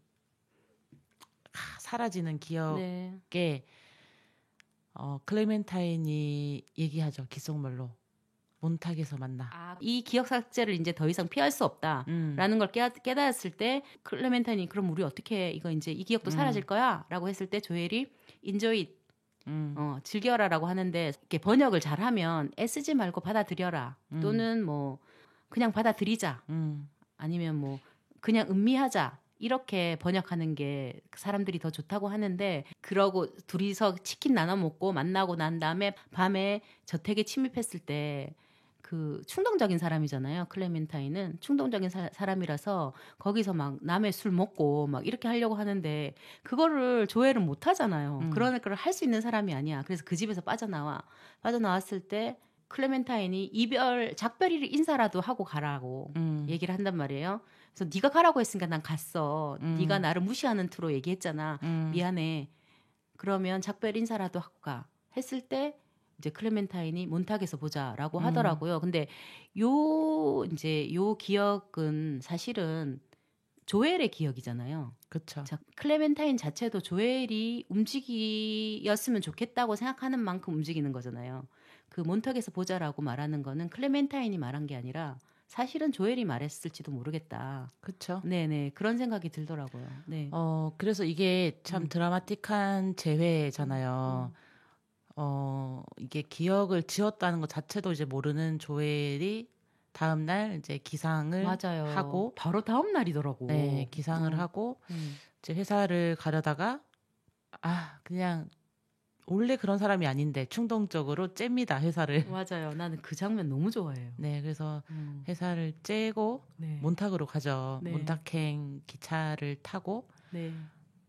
사라지는 기억에 네. 클레멘타인이 얘기하죠. 귓속말로. 몬탁에서 만나. 이 기억 삭제를 이제 더 이상 피할 수 없다라는 걸 깨달았을 때 클레멘타인이 그럼 우리 어떻게 이거 이제 이 기억도 사라질 거야? 라고 했을 때 조엘이 enjoy it. 즐겨라라고 하는데 이렇게 번역을 잘하면 애쓰지 말고 받아들여라. 또는 뭐 그냥 받아들이자. 아니면 뭐 그냥 음미하자. 이렇게 번역하는 게 사람들이 더 좋다고 하는데 그러고 둘이서 치킨 나눠 먹고 만나고 난 다음에 밤에 저택에 침입했을 때 그 충동적인 사람이잖아요. 클레멘타인은 충동적인 사람이라서 거기서 막 남의 술 먹고 막 이렇게 하려고 하는데 그거를 조엘은 못 하잖아요. 그런 걸 할 수 있는 사람이 아니야. 그래서 그 집에서 빠져나왔을 때 클레멘타인이 작별 인사라도 하고 가라고 얘기를 한단 말이에요. 그래서 네가 가라고 했으니까 난 갔어. 네가 나를 무시하는 투로 얘기했잖아. 미안해. 그러면 작별 인사라도 하고 가. 했을 때 이제 클레멘타인이 몬탁에서 보자라고 하더라고요. 근데 요 기억은 사실은 조엘의 기억이잖아요. 그렇죠. 클레멘타인 자체도 조엘이 움직이었으면 좋겠다고 생각하는 만큼 움직이는 거잖아요. 그 몬탁에서 보자라고 말하는 거는 클레멘타인이 말한 게 아니라 사실은 조엘이 말했을지도 모르겠다. 그렇죠. 네네 그런 생각이 들더라고요. 네. 그래서 이게 참 드라마틱한 재회잖아요. 이게 기억을 지웠다는 것 자체도 이제 모르는 조엘이 다음 날 이제 기상을 맞아요. 하고 바로 다음 날이더라고. 네, 기상을 하고 이제 회사를 가려다가 그냥 원래 그런 사람이 아닌데 충동적으로 잽니다 회사를. 맞아요. 나는 그 장면 너무 좋아해요. 네, 그래서 회사를 째고 몬탁으로 가죠. 네. 몬탁행 기차를 타고 네.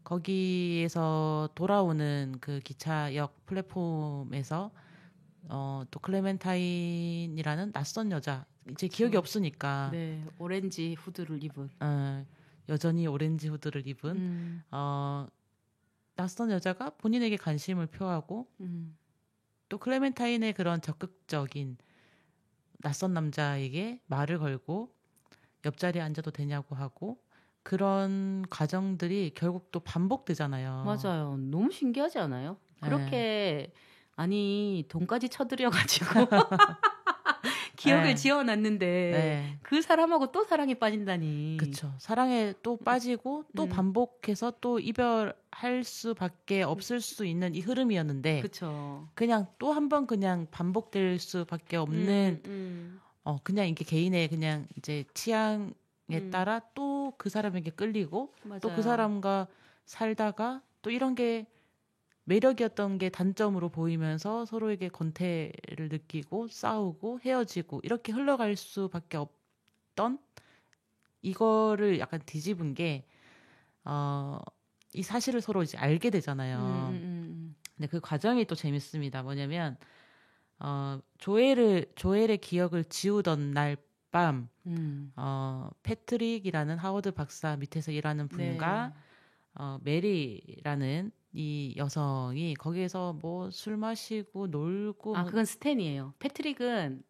거기에서 돌아오는 그 기차역 플랫폼에서 또 클레멘타인이라는 낯선 여자 이제 기억이 없으니까 네, 오렌지 후드를 입은 여전히 오렌지 후드를 입은 낯선 여자가 본인에게 관심을 표하고 또 클레멘타인의 그런 적극적인 낯선 남자에게 말을 걸고 옆자리에 앉아도 되냐고 하고 그런 과정들이 결국 또 반복되잖아요. 맞아요. 너무 신기하지 않아요? 그렇게 아니 돈까지 쳐들여가지고 기억을 지어놨는데 그 사람하고 또 사랑에 빠진다니. 그렇죠. 사랑에 또 빠지고 또 반복해서 또 이별할 수밖에 없을 수 있는 이 흐름이었는데 그쵸. 그냥 또 한 번 그냥 반복될 수밖에 없는 그냥 이게 개인의 그냥 이제 취향에 따라 또 그 사람에게 끌리고 또 그 사람과 살다가 또 이런 게 매력이었던 게 단점으로 보이면서 서로에게 권태를 느끼고 싸우고 헤어지고 이렇게 흘러갈 수밖에 없던 이거를 약간 뒤집은 게 이 사실을 서로 이제 알게 되잖아요. 근데 그 과정이 또 재밌습니다. 뭐냐면 조엘의 기억을 지우던 날 밤 패트릭이라는 하워드 박사 밑에서 일하는 분과 메리라는 이 여성이 거기에서 뭐 술 마시고 놀고 그건 스탠이에요. 패트릭은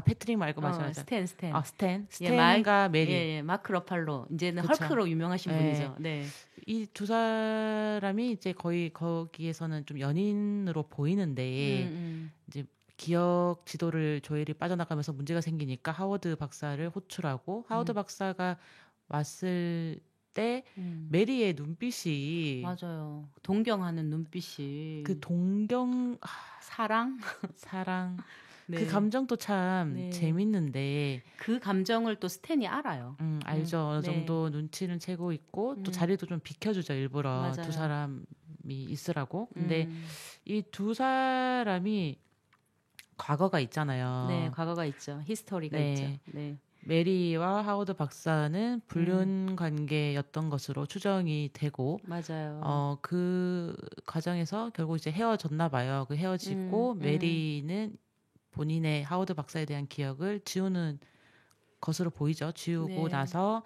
패트릭 말고 맞아. 스탠. 스탠과 메리. 예, 마크 러팔로 이제는 헐크로 유명하신 분이죠. 네. 이 두 사람이 이제 거의 거기에서는 좀 연인으로 보이는데 이제 기억 지도를 조엘이 빠져나가면서 문제가 생기니까 하워드 박사를 호출하고 하워드 박사가 왔을 때 때 메리의 눈빛이 맞아요. 동경하는 눈빛이 그 동경 사랑 그 네. 감정도 참 네. 재밌는데 그 감정을 또 스탠이 알아요. 알죠. 어느 네. 정도 눈치는 채고 있고 또 자리도 좀 비켜주죠. 일부러 맞아요. 두 사람이 있으라고. 근데 이 두 사람이 과거가 있잖아요. 네, 과거가 있죠. 히스토리가 네. 있죠. 네. 메리와 하워드 박사는 불륜 관계였던 것으로 추정이 되고 맞아요. 그 과정에서 결국 이제 헤어졌나 봐요. 그 헤어지고 메리는 본인의 하워드 박사에 대한 기억을 지우는 것으로 보이죠. 지우고 네. 나서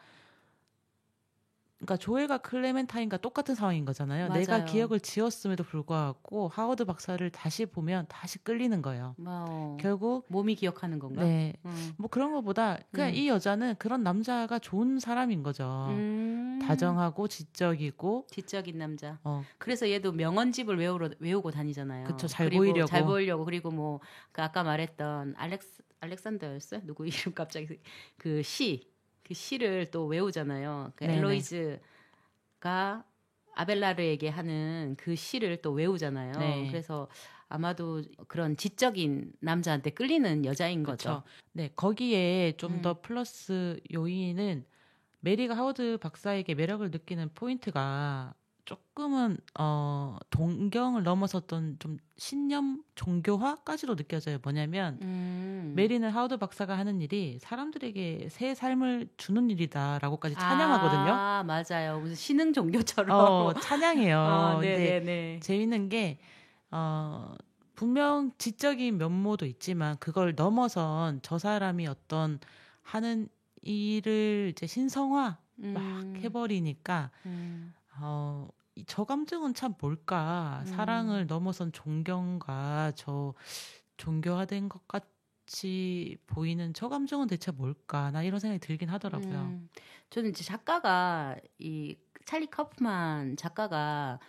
그러니까 조엘과 클레멘타인과 똑같은 상황인 거잖아요. 맞아요. 내가 기억을 지웠음에도 불구하고 하워드 박사를 다시 보면 다시 끌리는 거예요. 결국 몸이 기억하는 건가? 네. 뭐 그런 것보다 그냥 이 여자는 그런 남자가 좋은 사람인 거죠. 다정하고 지적이고 지적인 남자. 그래서 얘도 명언집을 외우고 다니잖아요. 그쵸, 잘 보이려고. 잘 보이려고. 그리고 뭐 그 아까 말했던 알렉산더였어요? 누구 이름 갑자기 그 시를 또 외우잖아요. 그 엘로이즈가 아벨라르에게 하는 그 시를 또 외우잖아요. 네. 그래서 아마도 그런 지적인 남자한테 끌리는 여자인 거죠. 네, 거기에 좀 더 플러스 요인은 메리가 하워드 박사에게 매력을 느끼는 포인트가 조금은 동경을 넘어섰던 좀 신념 종교화까지도 느껴져요. 뭐냐면 메리는 하워드 박사가 하는 일이 사람들에게 새 삶을 주는 일이다라고까지 찬양하거든요. 아, 맞아요. 무슨 신흥 종교처럼 찬양해요. 근데 재밌는 게 분명 지적인 면모도 있지만 그걸 넘어선 저 사람이 어떤 하는 일을 이제 신성화 막 해버리니까 저 감정은 참 뭘까? 사랑을 넘어선 존경과 저 종교화된 것 같이 보이는 저 감정은 대체 뭘까? 나 이런 생각이 들긴 하더라고요. 저는 이제 작가가 이 찰리 카프만 작가가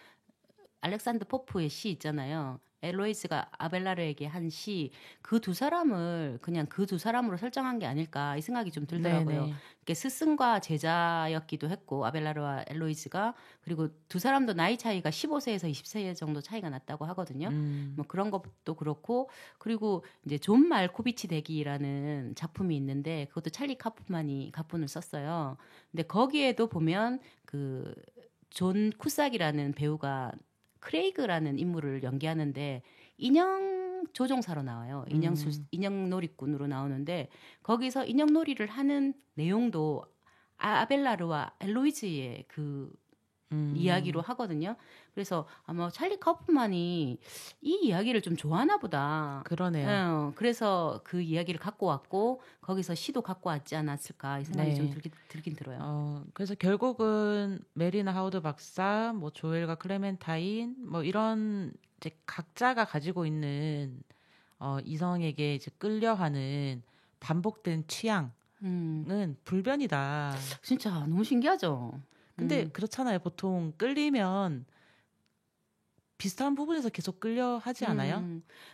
알렉산더 포프의 시 있잖아요. 엘로이스가 아벨라르에게 한 시, 그 두 사람을 그냥 그 두 사람으로 설정한 게 아닐까 이 생각이 좀 들더라고요. 이게 스승과 제자였기도 했고 아벨라르와 엘로이스가 그리고 두 사람도 나이 차이가 15세에서 20세 정도 차이가 났다고 하거든요. 뭐 그런 것도 그렇고 그리고 이제 존 말코비치 대기라는 작품이 있는데 그것도 찰리 카프만이 각본을 썼어요. 근데 거기에도 보면 그 존 쿠삭이라는 배우가 크레이그라는 인물을 연기하는데 인형 조종사로 나와요. 인형 놀이꾼으로 나오는데 거기서 인형 놀이를 하는 내용도 아벨라르와 엘로이즈의 그 이야기로 하거든요. 그래서 아마 찰리 카프만이 이 이야기를 좀 좋아하나 보다. 그러네요. 그래서 그 이야기를 갖고 왔고 거기서 시도 갖고 왔지 않았을까 이 생각이 좀 들긴 들어요. 그래서 결국은 메리나 하워드 박사, 뭐 조엘과 클레멘타인, 뭐 이런 이제 각자가 가지고 있는 이성에게 이제 끌려하는 반복된 취향은 불변이다. 진짜 너무 신기하죠. 근데 그렇잖아요. 보통 끌리면 비슷한 부분에서 계속 끌려 하지 않아요?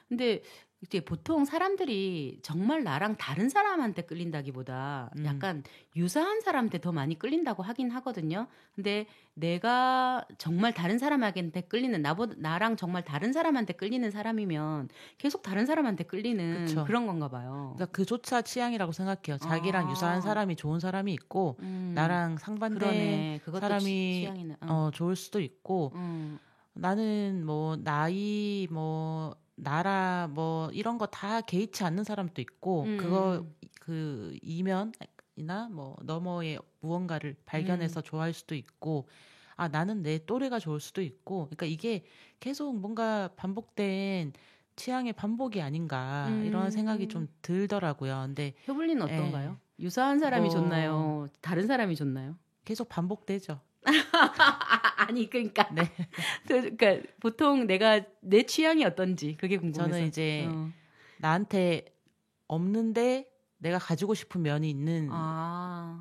근데 이제 보통 사람들이 정말 나랑 다른 사람한테 끌린다기보다 약간 유사한 사람한테 더 많이 끌린다고 하긴 하거든요. 근데 내가 정말 다른 사람한테 끌리는 나랑 정말 다른 사람한테 끌리는 사람이면 계속 다른 사람한테 끌리는 그쵸. 그런 건가 봐요. 그러니까 그조차 취향이라고 생각해요. 자기랑 유사한 사람이 좋은 사람이 있고 나랑 상반된 사람이 좋을 수도 있고 나는 뭐 나이 뭐 나라 뭐 이런 거 다 개의치 않는 사람도 있고 그거 그 이면이나 뭐 너머의 무언가를 발견해서 좋아할 수도 있고 나는 내 또래가 좋을 수도 있고 그러니까 이게 계속 뭔가 반복된 취향의 반복이 아닌가 이런 생각이 좀 들더라고요. 근데 효블리는 어떤가요? 유사한 사람이 좋나요? 다른 사람이 좋나요? 계속 반복되죠. 아니 그러니까 보통 내 취향이 어떤지 그게 궁금해서. 저는 이제 나한테 없는데 내가 가지고 싶은 면이 있는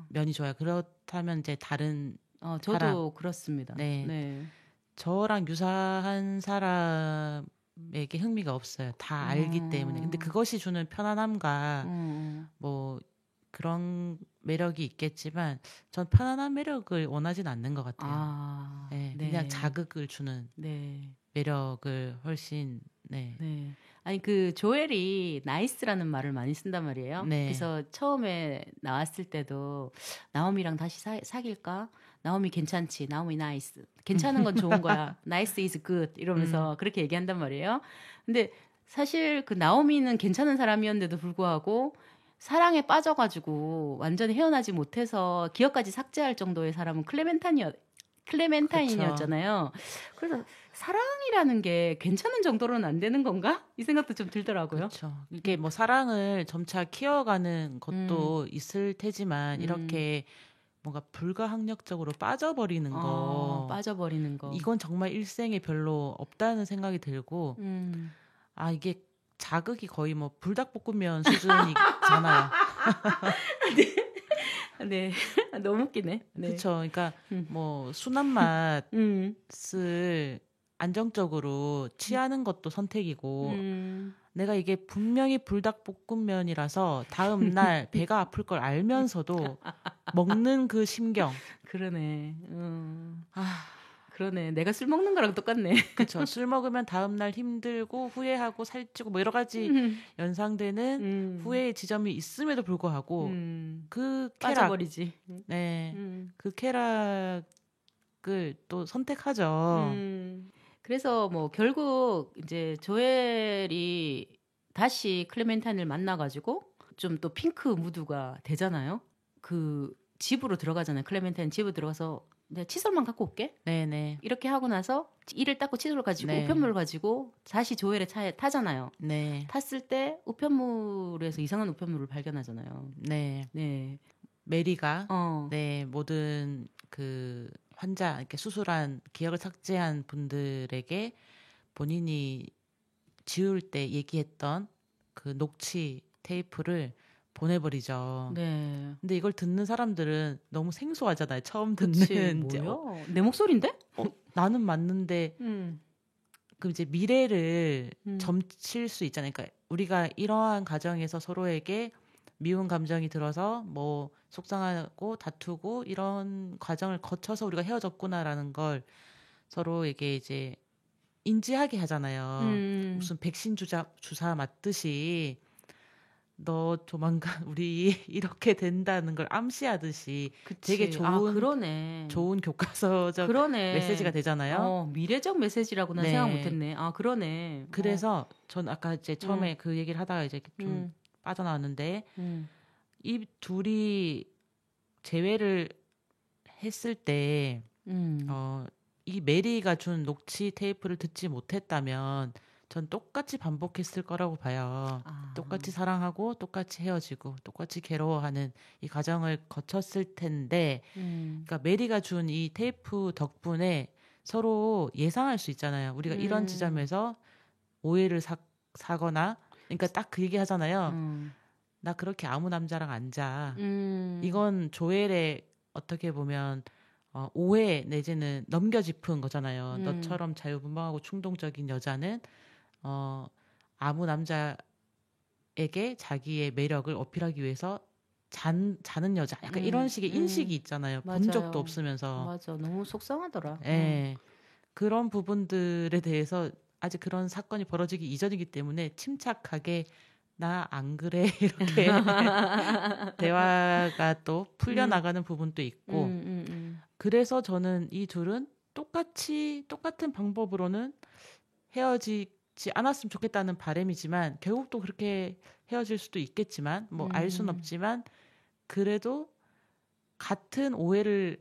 면이 좋아요. 그렇다면 이제 다른 저도 사람. 그렇습니다. 네. 저랑 유사한 사람에게 흥미가 없어요. 다 알기 때문에. 근데 그것이 주는 편안함과 뭐 그런 매력이 있겠지만 전 편안한 매력을 원하진 않는 것 같아요. 아, 네, 네. 그냥 자극을 주는 네. 매력을 훨씬 네. 네. 아니 그 조엘이 나이스라는 말을 많이 쓴단 말이에요. 네. 그래서 처음에 나왔을 때도 나오미랑 다시 사귈까? 나오미 괜찮지. 나오미 나이스. 괜찮은 건 좋은 거야. 나이스 is good 이러면서 그렇게 얘기한단 말이에요. 근데 사실 그 나오미는 괜찮은 사람이었는데도 불구하고 사랑에 빠져가지고 완전히 헤어나지 못해서 기억까지 삭제할 정도의 사람은 클레멘타인이었잖아요. 그래서 사랑이라는 게 괜찮은 정도로는 안 되는 건가? 이 생각도 좀 들더라고요. 그렇죠. 이게 뭐 사랑을 점차 키워가는 것도 있을 테지만 이렇게 뭔가 불가항력적으로 빠져버리는 거, 빠져버리는 거. 이건 정말 일생에 별로 없다는 생각이 들고, 아 이게 자극이 거의 뭐 불닭볶음면 수준이잖아요. 네, 너무 웃기네. 네. 그렇죠. 그러니까 뭐 순한 맛을 안정적으로 취하는 것도 선택이고, 내가 이게 분명히 불닭볶음면이라서 다음 날 배가 아플 걸 알면서도 먹는 그 심경. 그러네. 그러네. 내가 술 먹는 거랑 똑같네. 그렇죠. 술 먹으면 다음 날 힘들고 후회하고 살찌고 뭐 여러 가지 연상되는 후회의 지점이 있음에도 불구하고 그 쾌락, 빠져버리지. 네, 그 쾌락을 또 선택하죠. 그래서 뭐 결국 이제 조엘이 다시 클레멘타인을 만나가지고 좀 또 핑크 무드가 되잖아요. 그 집으로 들어가잖아요. 클레멘타인 집으로 들어가서 내가 칫솔만 갖고 올게. 네네. 이렇게 하고 나서 이를 닦고 칫솔을 가지고 우편물을 가지고 다시 조엘의 차에 타잖아요. 네. 탔을 때 우편물에서 이상한 우편물을 발견하잖아요. 네. 네. 메리가 네 모든 그 환자 이렇게 수술한 기억을 삭제한 분들에게 본인이 지울 때 얘기했던 그 녹취 테이프를 보내버리죠. 네. 근데 이걸 듣는 사람들은 너무 생소하잖아요. 처음 듣는. 그치, 뭐야? 내 목소리인데? 나는 맞는데 그 이제 미래를 점칠 수 있잖아요. 그러니까 우리가 이러한 과정에서 서로에게 미운 감정이 들어서 뭐 속상하고 다투고 이런 과정을 거쳐서 우리가 헤어졌구나라는 걸 서로에게 이제 인지하게 하잖아요. 무슨 백신 주사 맞듯이 너 조만간 우리 이렇게 된다는 걸 암시하듯이 되게 좋은 교과서적 메시지가 되잖아요. 미래적 메시지라고 난 생각 못했네. 그러네. 그래서 전 아까 이제 처음에 그 얘기를 하다가 이제 좀 빠져나왔는데 이 둘이 재회를 했을 때 이 메리가 준 녹취 테이프를 듣지 못했다면 전 똑같이 반복했을 거라고 봐요. 똑같이 사랑하고 똑같이 헤어지고 똑같이 괴로워하는 이 과정을 거쳤을 텐데 그러니까 메리가 준 이 테이프 덕분에 서로 예상할 수 있잖아요. 우리가 이런 지점에서 오해를 사거나 그러니까 딱 그 얘기 하잖아요. 나 그렇게 아무 남자랑 안 자. 이건 조엘의 어떻게 보면 오해 내지는 넘겨짚은 거잖아요. 너처럼 자유분방하고 충동적인 여자는 아무 남자에게 자기의 매력을 어필하기 위해서 자는 여자. 약간 이런 식의 인식이 있잖아요. 맞아요. 본 적도 없으면서. 맞아. 너무 속상하더라. 네. 그런 부분들에 대해서 아직 그런 사건이 벌어지기 이전이기 때문에 침착하게 나 안 그래 이렇게 대화가 또 풀려나가는 부분도 있고 그래서 저는 이 둘은 똑같은 방법으로는 헤어지지 않았으면 좋겠다는 바람이지만 결국 또 그렇게 헤어질 수도 있겠지만 뭐 알 수는 없지만 그래도 같은 오해를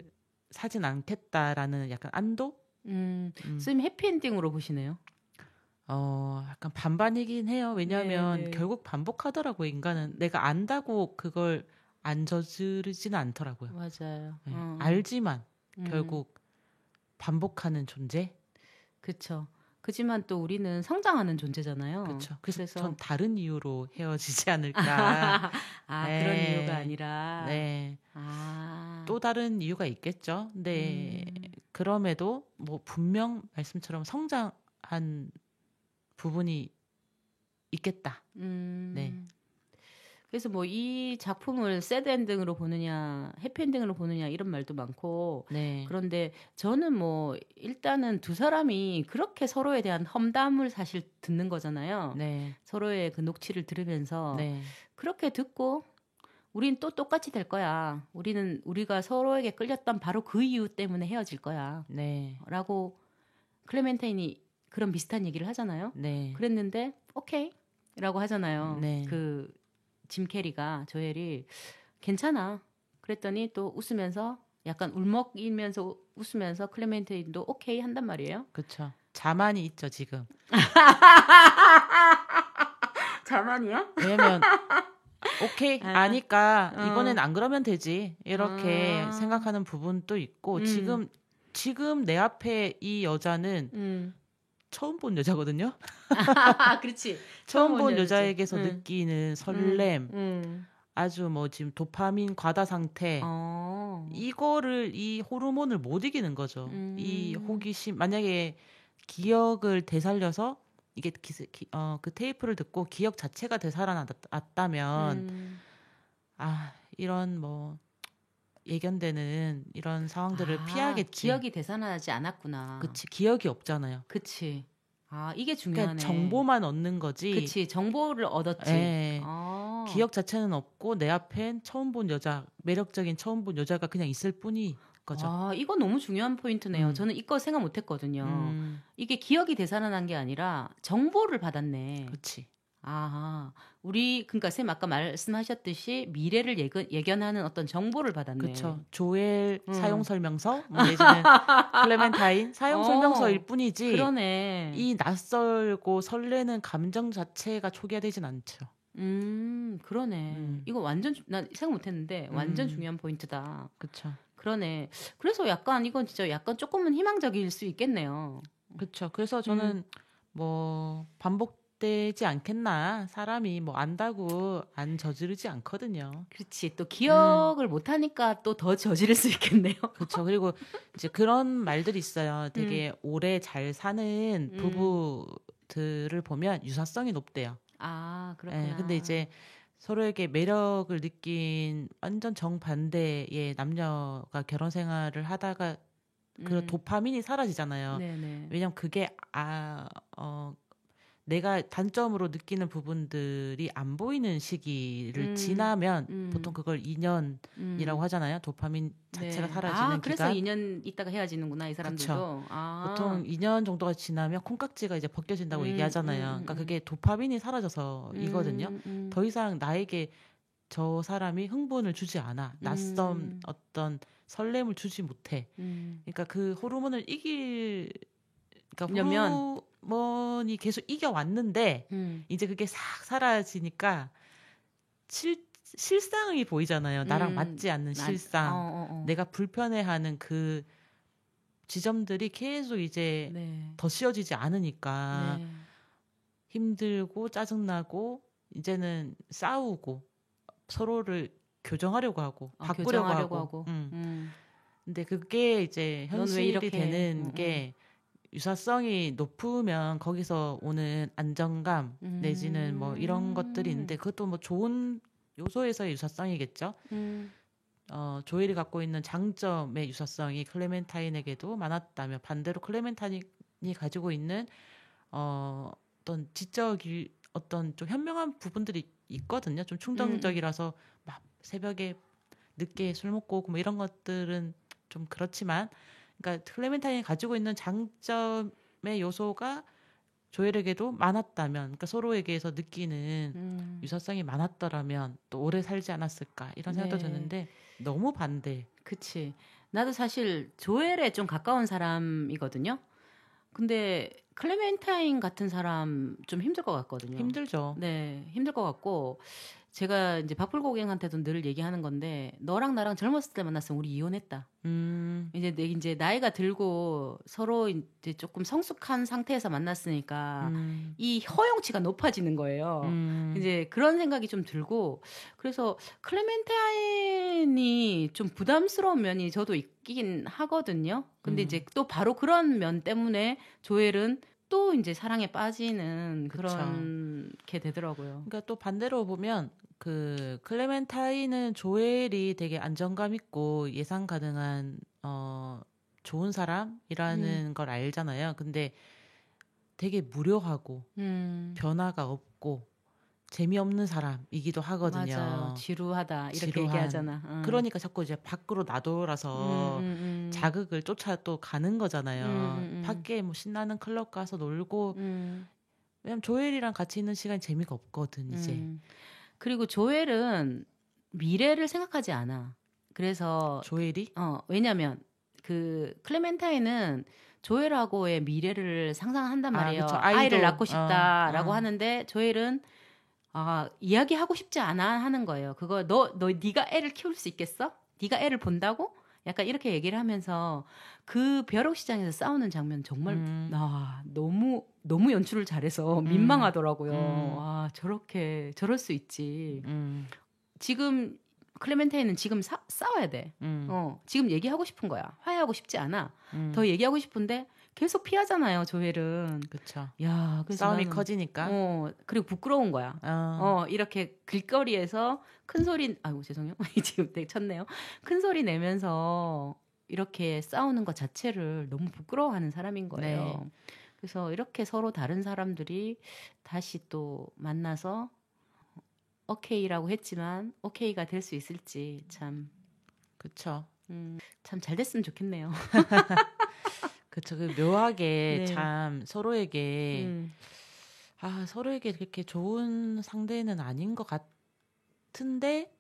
사진 않겠다라는 약간 안도? 선생님 해피엔딩으로 보시네요. 약간 반반이긴 해요. 왜냐하면 결국 반복하더라고요. 인간은 내가 안다고 그걸 안 저지르지는 않더라고요. 맞아요. 네. 알지만 결국 반복하는 존재. 그렇죠. 그지만 또 우리는 성장하는 존재잖아요. 그렇죠. 그래서 전 다른 이유로 헤어지지 않을까. 그런 이유가 아니라. 네. 또 다른 이유가 있겠죠. 근데 그럼에도 뭐 분명 말씀처럼 성장한 부분이 있겠다. 네. 그래서 뭐 이 작품을 새드 엔딩으로 보느냐, 해피 엔딩으로 보느냐 이런 말도 많고. 네. 그런데 저는 뭐 일단은 두 사람이 그렇게 서로에 대한 험담을 사실 듣는 거잖아요. 네. 서로의 그 녹취를 들으면서 네. 그렇게 듣고 우린 또 똑같이 될 거야. 우리가 서로에게 끌렸던 바로 그 이유 때문에 헤어질 거야. 네. 라고 클레멘타인이 그런 비슷한 얘기를 하잖아요. 네. 그랬는데 오케이 라고 하잖아요. 네. 그 짐 캐리가 조엘이 괜찮아. 그랬더니 또 웃으면서 약간 울먹이면서 웃으면서 클레멘타인도 오케이 한단 말이에요. 그렇죠. 자만이 있죠 지금. 자만이요? 왜냐면 오케이 아니까 어. 이번엔 안 그러면 되지 이렇게 아. 생각하는 부분도 있고 지금 내 앞에 이 여자는 처음 본 여자거든요. 그렇지. 처음 본 여자에게서 느끼는 설렘, 응. 아주 뭐 지금 도파민 과다 상태, 이거를 이 호르몬을 못 이기는 거죠. 이 호기심, 만약에 기억을 되살려서 이게 그 테이프를 듣고 기억 자체가 되살아났다면 이런 뭐 예견되는 이런 상황들을 피하겠지. 기억이 되살아나지 않았구나. 그치, 기억이 없잖아요. 그치. 이게 중요하네. 그러니까 정보만 얻는 거지. 그치, 정보를 얻었지. 네. 기억 자체는 없고 내 앞엔 처음 본 여자, 매력적인 처음 본 여자가 그냥 있을 뿐이 거죠. 이거 너무 중요한 포인트네요. 저는 이거 생각 못 했거든요. 이게 기억이 되살아난 게 아니라 정보를 받았네. 그렇지. 그러니까 쌤 아까 말씀하셨듯이 미래를 예견하는 어떤 정보를 받았네. 그렇죠. 조엘 사용 설명서, 내지는 클레멘타인 사용 설명서일 뿐이지. 그러네. 이 낯설고 설레는 감정 자체가 초기화되진 않죠. 그러네. 이거 완전 난 생각 못했는데 완전 중요한 포인트다. 그렇죠. 그러네. 그래서 약간 이건 진짜 약간 조금은 희망적일 수 있겠네요. 그렇죠. 그래서 저는 뭐 반복되지 않겠나. 사람이 뭐 안다고 안 저지르지 않거든요. 그렇지. 또 기억을 못 하니까 또 더 저지를 수 있겠네요. 그렇죠. 그리고 이제 그런 말들이 있어요. 되게 오래 잘 사는 부부들을 보면 유사성이 높대요. 그렇구나. 네, 근데 이제 서로에게 매력을 느낀 완전 정반대의 남녀가 결혼 생활을 하다가 그 도파민이 사라지잖아요. 네네. 왜냐면 그게 내가 단점으로 느끼는 부분들이 안 보이는 시기를 지나면 보통 그걸 2년이라고 하잖아요. 도파민 자체가 사라지는 그래서 기간. 2년 있다가 헤어지는구나 이 사람들도. 보통 2년 정도가 지나면 콩깍지가 이제 벗겨진다고 얘기하잖아요. 그러니까 그게 도파민이 사라져서이거든요. 더 이상 나에게 저 사람이 흥분을 주지 않아. 낯선 어떤 설렘을 주지 못해. 그러니까 그 호르몬을 그러니까 호르몬이 계속 이겨왔는데 이제 그게 싹 사라지니까 실상이 보이잖아요. 나랑 맞지 않는 실상. 내가 불편해하는 그 지점들이 계속 이제 더 씌워지지 않으니까 힘들고 짜증나고 이제는 싸우고 서로를 교정하려고 하고 바꾸려고 하고. 근데 그게 이제 현실이 되는 게 유사성이 높으면 거기서 오는 안정감 내지는 뭐 이런 것들이 있는데 그것도 뭐 좋은 요소에서의 유사성이겠죠. 조엘이 갖고 있는 장점의 유사성이 클레멘타인에게도 많았다면 반대로 클레멘타인이 가지고 있는 어떤 지적이 어떤 좀 현명한 부분들이 있거든요. 좀 충동적이라서 막 새벽에 늦게 술 먹고 오고 뭐 이런 것들은 좀 그렇지만 그러니까 클레멘타인이 가지고 있는 장점의 요소가 조엘에게도 많았다면 그러니까 서로에게서 느끼는 유사성이 많았더라면 또 오래 살지 않았을까 이런 생각도 드는데 너무 반대. 그치. 나도 사실 조엘에 좀 가까운 사람이거든요. 근데 클레멘타인 같은 사람 좀 힘들 것 같거든요. 힘들죠. 네, 힘들 것 같고 제가 이제 박불고갱한테도 늘 얘기하는 건데 너랑 나랑 젊었을 때 만났으면 우리 이혼했다. 이제 나이가 들고 서로 이제 조금 성숙한 상태에서 만났으니까 이 허용치가 높아지는 거예요. 이제 그런 생각이 좀 들고 그래서 클레멘타인이 좀 부담스러운 면이 저도 있긴 하거든요. 근데 이제 또 바로 그런 면 때문에 조엘은 또 이제 사랑에 빠지는 그런 게 되더라고요. 그러니까 또 반대로 보면 그 클레멘타인은 조엘이 되게 안정감 있고 예상 가능한 좋은 사람이라는 걸 알잖아요. 근데 되게 무료하고 변화가 없고 재미없는 사람이기도 하거든요. 맞아요. 지루하다 이렇게 지루한. 얘기하잖아. 그러니까 자꾸 이제 밖으로 나돌아서 자극을 쫓아 또 가는 거잖아요. 밖에 뭐 신나는 클럽 가서 놀고 왜냐면 조엘이랑 같이 있는 시간이 재미가 없거든 이제. 그리고 조엘은 미래를 생각하지 않아. 그래서 조엘이? 왜냐면 그 클레멘타인은 조엘하고의 미래를 상상한단 말이에요. 그쵸. 아이를 낳고 싶다라고 하는데 조엘은 이야기하고 싶지 않아 하는 거예요. 그거 네가 애를 키울 수 있겠어? 네가 애를 본다고? 약간 이렇게 얘기를 하면서 그 벼룩 시장에서 싸우는 장면 정말 너무 연출을 잘해서 민망하더라고요. 와, 저럴 수 있지. 지금 클레멘타인은 지금 싸워야 돼. 지금 얘기하고 싶은 거야. 화해하고 싶지 않아. 더 얘기하고 싶은데 계속 피하잖아요, 조엘은. 그렇죠. 야, 그래서 싸움이 커지니까. 그리고 부끄러운 거야. 이렇게 길거리에서 큰 소리, 아이고 죄송해요, 지금 되게 쳤네요. 큰 소리 내면서 이렇게 싸우는 것 자체를 너무 부끄러워하는 사람인 거예요. 네. 그래서 이렇게 서로 다른 사람들이 다시 또 만나서 오케이라고 했지만 오케이가 될 수 있을지 참. 그쵸. 참 잘 됐으면 좋겠네요. 그쵸. 그 묘하게 네. 참 서로에게 서로에게 그렇게 좋은 상대는 아닌 것 같은데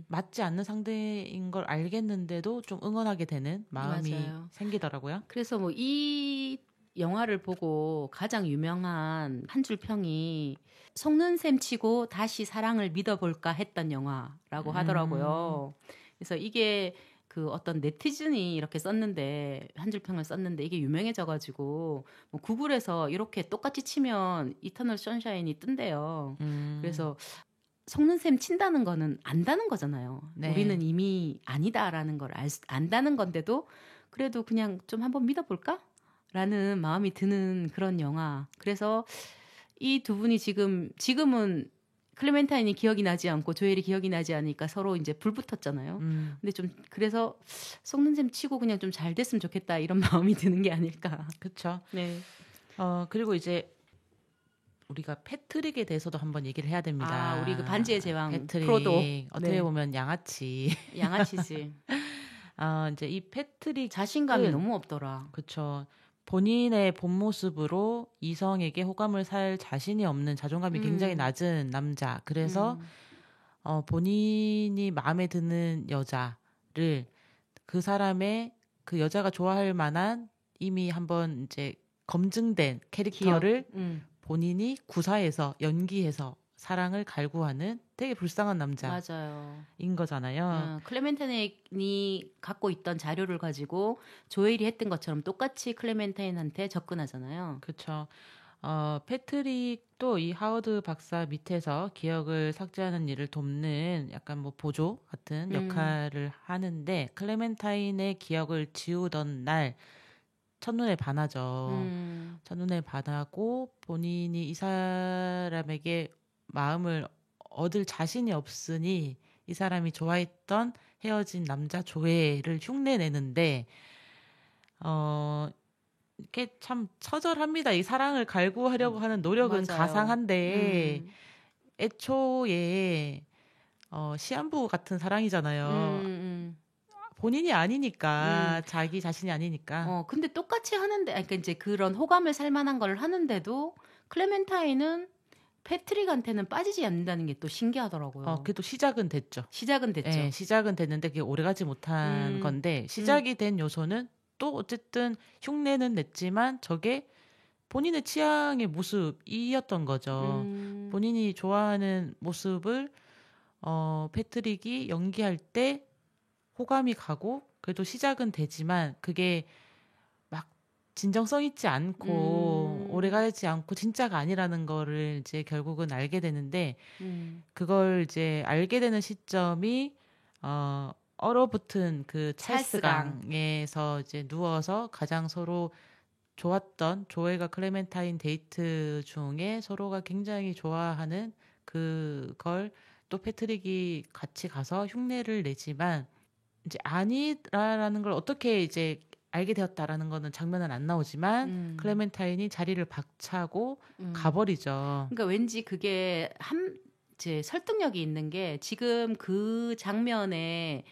맞지 않는 상대인 걸 알겠는데도 좀 응원하게 되는 마음이 맞아요. 생기더라고요. 그래서 뭐 이 영화를 보고 가장 유명한 한 줄 평이 속는 셈 치고 다시 사랑을 믿어볼까 했던 영화라고 하더라고요. 그래서 이게 그 어떤 네티즌이 이렇게 썼는데 한 줄 평을 썼는데 이게 유명해져가지고 뭐 구글에서 이렇게 똑같이 치면 이터널 선샤인이 뜬대요. 그래서 속는 셈 친다는 거는 안다는 거잖아요. 네. 우리는 이미 아니다라는 걸 안다는 건데도 그래도 그냥 좀 한번 믿어볼까? 라는 마음이 드는 그런 영화. 그래서 이 두 분이 지금은 클레멘타인이 기억이 나지 않고 조엘이 기억이 나지 않으니까 서로 이제 불 붙었잖아요. 근데 좀 그래서 속는 셈 치고 그냥 좀 잘 됐으면 좋겠다 이런 마음이 드는 게 아닐까. 그쵸. 네. 그리고 이제 우리가 패트릭에 대해서도 한번 얘기를 해야 됩니다. 우리 그 반지의 제왕 패트릭 프로도. 어떻게 네. 보면 양아치. 양아치지. 이제 이 패트릭 자신감이 너무 없더라. 그쵸. 본인의 본 모습으로 이성에게 호감을 살 자신이 없는 자존감이 굉장히 낮은 남자. 그래서 본인이 마음에 드는 여자를 그 사람의 그 여자가 좋아할 만한 이미 한번 이제 검증된 캐릭터를 본인이 구사해서 연기해서 사랑을 갈구하는 되게 불쌍한 남자인 맞아요. 거잖아요. 클레멘타인이 갖고 있던 자료를 가지고 조엘이 했던 것처럼 똑같이 클레멘타인한테 접근하잖아요. 그렇죠. 패트릭도 이 하워드 박사 밑에서 기억을 삭제하는 일을 돕는 약간 뭐 보조 같은 역할을 하는데 클레멘타인의 기억을 지우던 날 첫눈에 반하죠. 첫눈에 반하고 본인이 이 사람에게 마음을 얻을 자신이 없으니 이 사람이 좋아했던 헤어진 남자 조엘을 흉내내는데 이게 참 처절합니다. 이 사랑을 갈구하려고 하는 노력은 맞아요. 가상한데 애초에 시한부 같은 사랑이잖아요. 본인이 아니니까 자기 자신이 아니니까. 근데 똑같이 하는데, 그러니까 이제 그런 호감을 살 만한 걸 하는데도 클레멘타인은 패트릭한테는 빠지지 않는다는 게 또 신기하더라고요. 그게 또 시작은 됐죠. 시작은 됐죠. 네, 시작은 됐는데 그게 오래가지 못한 건데 시작이 된 요소는 또 어쨌든 흉내는 냈지만 저게 본인의 취향의 모습이었던 거죠. 본인이 좋아하는 모습을 패트릭이 연기할 때 호감이 가고 그래도 시작은 되지만 그게 막 진정성 있지 않고 오래가지 않고 진짜가 아니라는 거를 이제 결국은 알게 되는데 그걸 이제 알게 되는 시점이 얼어붙은 그 찰스강에서 이제 누워서 가장 서로 좋았던 조엘과 클레멘타인 데이트 중에 서로가 굉장히 좋아하는 그걸 또 패트릭이 같이 가서 흉내를 내지만 이제 아니라는 걸 어떻게 이제 알게 되었다라는 거는 장면은 안 나오지만 클레멘타인이 자리를 박차고 가버리죠. 그러니까 왠지 그게 이제 설득력이 있는 게 지금 그 장면의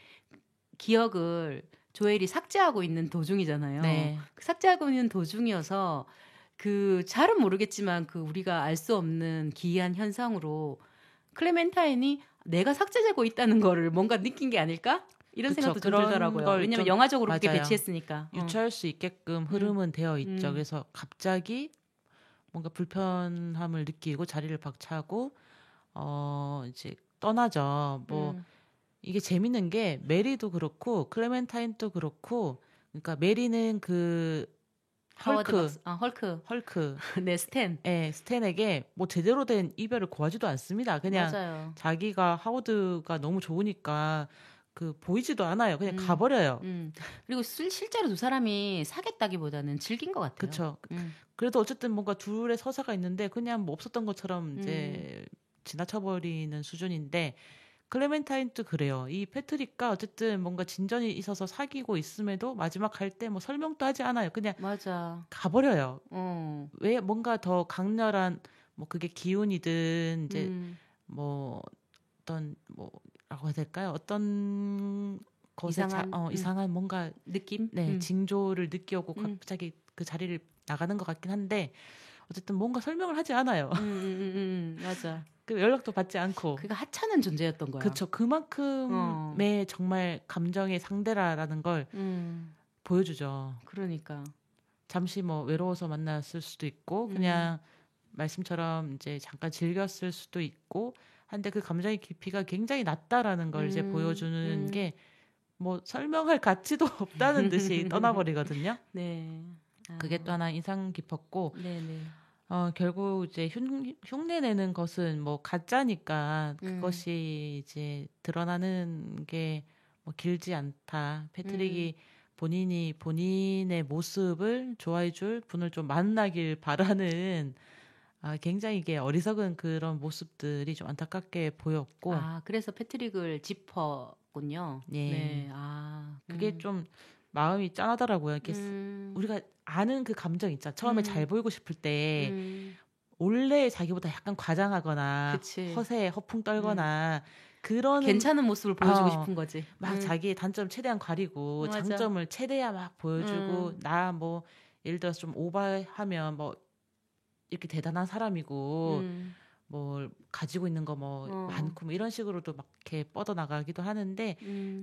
기억을 조엘이 삭제하고 있는 도중이잖아요. 네. 삭제하고 있는 도중이어서 그 잘은 모르겠지만 그 우리가 알 수 없는 기이한 현상으로 클레멘타인이 내가 삭제되고 있다는 거를 뭔가 느낀 게 아닐까? 이런 그쵸, 생각도 좀 들더라고요. 왜냐면 좀, 영화적으로 그렇게 맞아요. 배치했으니까. 유추할 수 있게끔 흐름은 되어 있죠. 그래서 갑자기 뭔가 불편함을 느끼고 자리를 박차고 이제 떠나죠. 뭐 이게 재밌는 게 메리도 그렇고 클레멘타인도 그렇고 그러니까 메리는 그 헐크. 네, 스탠. 네, 스탠에게 뭐 제대로 된 이별을 구하지도 않습니다. 그냥 맞아요. 자기가 하워드가 너무 좋으니까 그 보이지도 않아요. 그냥 가버려요. 그리고 실제로 두 사람이 사귀었다기보다는 즐긴 것 같아요. 그렇죠. 그래도 어쨌든 뭔가 둘의 서사가 있는데 그냥 뭐 없었던 것처럼 이제 지나쳐버리는 수준인데 클레멘타인도 그래요. 이 패트릭과 어쨌든 뭔가 진전이 있어서 사귀고 있음에도 마지막 갈 때 뭐 설명도 하지 않아요. 그냥 맞아. 가버려요. 왜 뭔가 더 강렬한 뭐 그게 기운이든 이제 뭐 어떤 뭐라고 해야 될까요? 어떤 것에 이상한 뭔가 느낌? 네, 징조를 느껴오고 갑자기 그 자리를 나가는 것 같긴 한데 어쨌든 뭔가 설명을 하지 않아요. 맞아. 그 연락도 받지 않고. 그가 하찮은 존재였던 거야. 그렇죠. 그만큼의 정말 감정의 상대라라는 걸 보여주죠. 그러니까. 잠시 뭐 외로워서 만났을 수도 있고 그냥 말씀처럼 이제 잠깐 즐겼을 수도 있고 한데 그 감정의 깊이가 굉장히 낮다라는 걸 이제 보여주는 게 뭐 설명할 가치도 없다는 듯이 떠나버리거든요. 네. 그게 또 하나 인상 깊었고 네네. 결국 이제 흉내 내는 것은 뭐 가짜니까 그것이 이제 드러나는 게 뭐 길지 않다. 패트릭이 본인의 모습을 좋아해줄 분을 좀 만나길 바라는 굉장히 이게 어리석은 그런 모습들이 좀 안타깝게 보였고. 그래서 패트릭을 짚었군요. 예. 네. 그게 좀 마음이 짠하더라고요. 이렇게 우리가 아는 그 감정 있잖아. 처음에 잘 보이고 싶을 때 원래 자기보다 약간 과장하거나 그치. 허세, 허풍 떨거나 그런 괜찮은 모습을 보여주고 싶은 거지. 막 자기의 단점 최대한 가리고 맞아. 장점을 최대한 막 보여주고 나 뭐 예를 들어서 좀 오버하면 뭐 이렇게 대단한 사람이고 뭘 가지고 있는 거 뭐 많고 뭐 이런 식으로도 막 이렇게 뻗어나가기도 하는데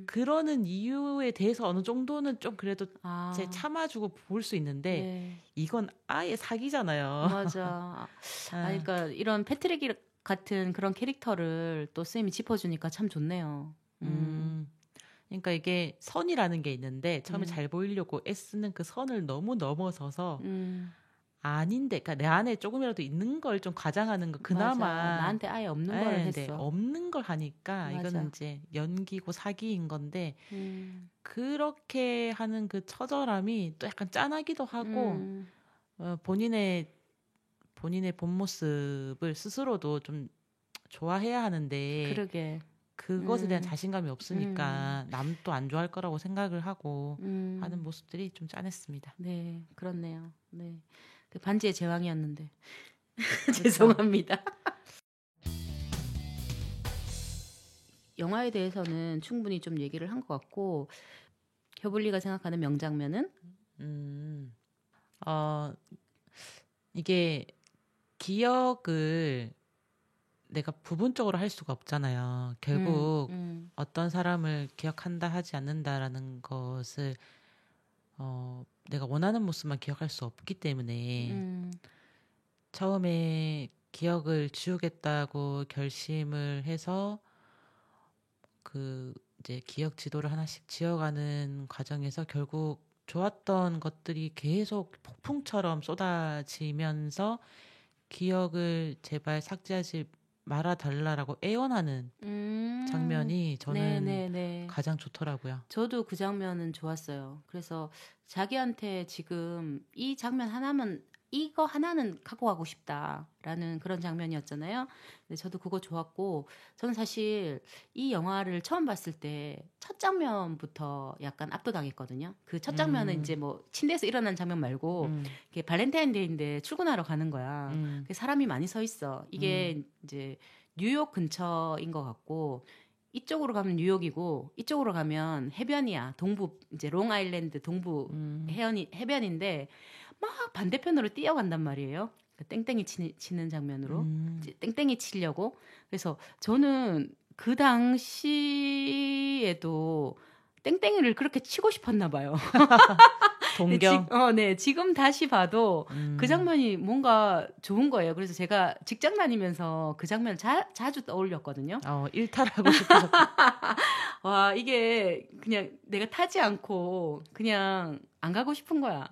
그러는 이유에 대해서 어느 정도는 좀 그래도 제 참아주고 볼 수 있는데 네. 이건 아예 사기잖아요. 맞아. 그러니까 이런 패트릭 같은 그런 캐릭터를 또 쌤이 짚어주니까 참 좋네요. 그러니까 이게 선이라는 게 있는데 처음에 잘 보이려고 애쓰는 그 선을 너무 넘어서서 아닌데, 그러니까 내 안에 조금이라도 있는 걸 좀 과장하는 거 그나마 맞아. 나한테 아예 없는 걸 했어. 없는 걸 하니까 맞아. 이거는 이제 연기고 사기인 건데 그렇게 하는 그 처절함이 또 약간 짠하기도 하고 본인의 본 모습을 스스로도 좀 좋아해야 하는데 그러게. 그것에 대한 자신감이 없으니까 남도 안 좋아할 거라고 생각을 하고 하는 모습들이 좀 짠했습니다. 네, 그렇네요. 네. 그 반지의 제왕이었는데 죄송합니다. 영화에 대해서는 충분히 좀 얘기를 한 것 같고 겨블리가 생각하는 명장면은 이게 기억을 내가 부분적으로 할 수가 없잖아요. 결국 어떤 사람을 기억한다 하지 않는다라는 것을 내가 원하는 모습만 기억할 수 없기 때문에 처음에 기억을 지우겠다고 결심을 해서 그 이제 기억 지도를 하나씩 지어가는 과정에서 결국 좋았던 것들이 계속 폭풍처럼 쏟아지면서 기억을 제발 삭제하지 말아달라라고 애원하는 장면이 저는 네. 가장 좋더라고요. 저도 그 장면은 좋았어요. 그래서 자기한테 지금 이 장면 하나만 이거 하나는 갖고 가고 싶다라는 그런 장면이었잖아요. 근데 저도 그거 좋았고 저는 사실 이 영화를 처음 봤을 때 첫 장면부터 약간 압도당했거든요. 그 첫 장면은 이제 뭐 침대에서 일어난 장면 말고 이게 발렌타인데이인데 출근하러 가는 거야. 사람이 많이 서 있어. 이게 이제 뉴욕 근처인 것 같고 이쪽으로 가면 뉴욕이고 이쪽으로 가면 해변이야. 동부 이제 롱아일랜드 동부 해변인데 막 반대편으로 뛰어간단 말이에요. 그 땡땡이 치는 장면으로 땡땡이 치려고. 그래서 저는 그 당시에도 땡땡이를 그렇게 치고 싶었나 봐요. 동경. 네, 지금 다시 봐도 그 장면이 뭔가 좋은 거예요. 그래서 제가 직장 다니면서 그 장면 자주 떠올렸거든요. 일탈하고 싶어서. 와, 이게 그냥 내가 타지 않고 그냥 안 가고 싶은 거야.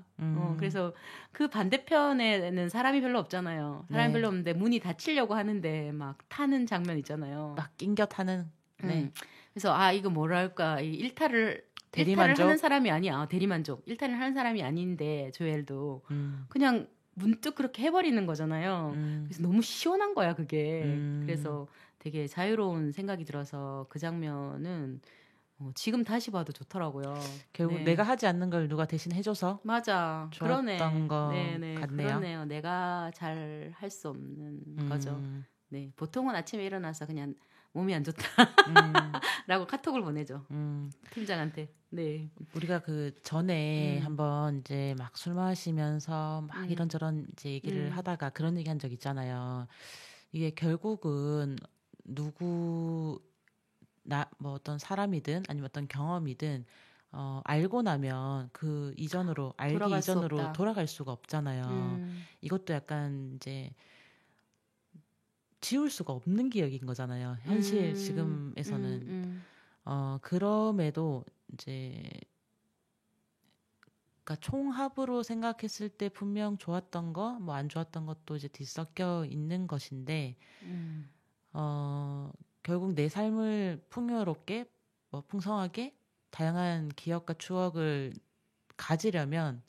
그래서 그 반대편에는 사람이 별로 없잖아요. 사람이 별로 없는데 문이 닫히려고 하는데 막 타는 장면 있잖아요. 막 낑겨 타는. 네. 그래서 이거 뭐랄까 일탈을 하는 사람이 아니야. 대리만족. 일탈을 하는 사람이 아닌데 조엘도 그냥 문득 그렇게 해버리는 거잖아요. 그래서 너무 시원한 거야 그게. 그래서 되게 자유로운 생각이 들어서 그 장면은 지금 다시 봐도 좋더라고요. 결국 네. 내가 하지 않는 걸 누가 대신 해줘서 맞아. 좋았던 거 네네. 같네요. 그렇네요. 내가 잘 할 수 없는 거죠. 네, 보통은 아침에 일어나서 그냥 몸이 안 좋다라고 카톡을 보내죠. 팀장한테. 네. 우리가 그 전에 한번 이제 막 술 마시면서 막 이런저런 이제 얘기를 하다가 그런 얘기 한 적 있잖아요. 이게 결국은 뭐 어떤 사람이든 아니면 어떤 경험이든 알고 나면 그 이전으로 알기 이전으로 돌아갈 수가 없잖아요. 이것도 약간 이제 지울 수가 없는 기억인 거잖아요. 현실 지금에서는. 그럼에도 이제 그러니까 총합으로 생각했을 때 분명 좋았던 거, 뭐 안 좋았던 것도 이제 뒤섞여 있는 것인데 결국 내 삶을 풍요롭게, 뭐 풍성하게 다양한 기억과 추억을 가지려면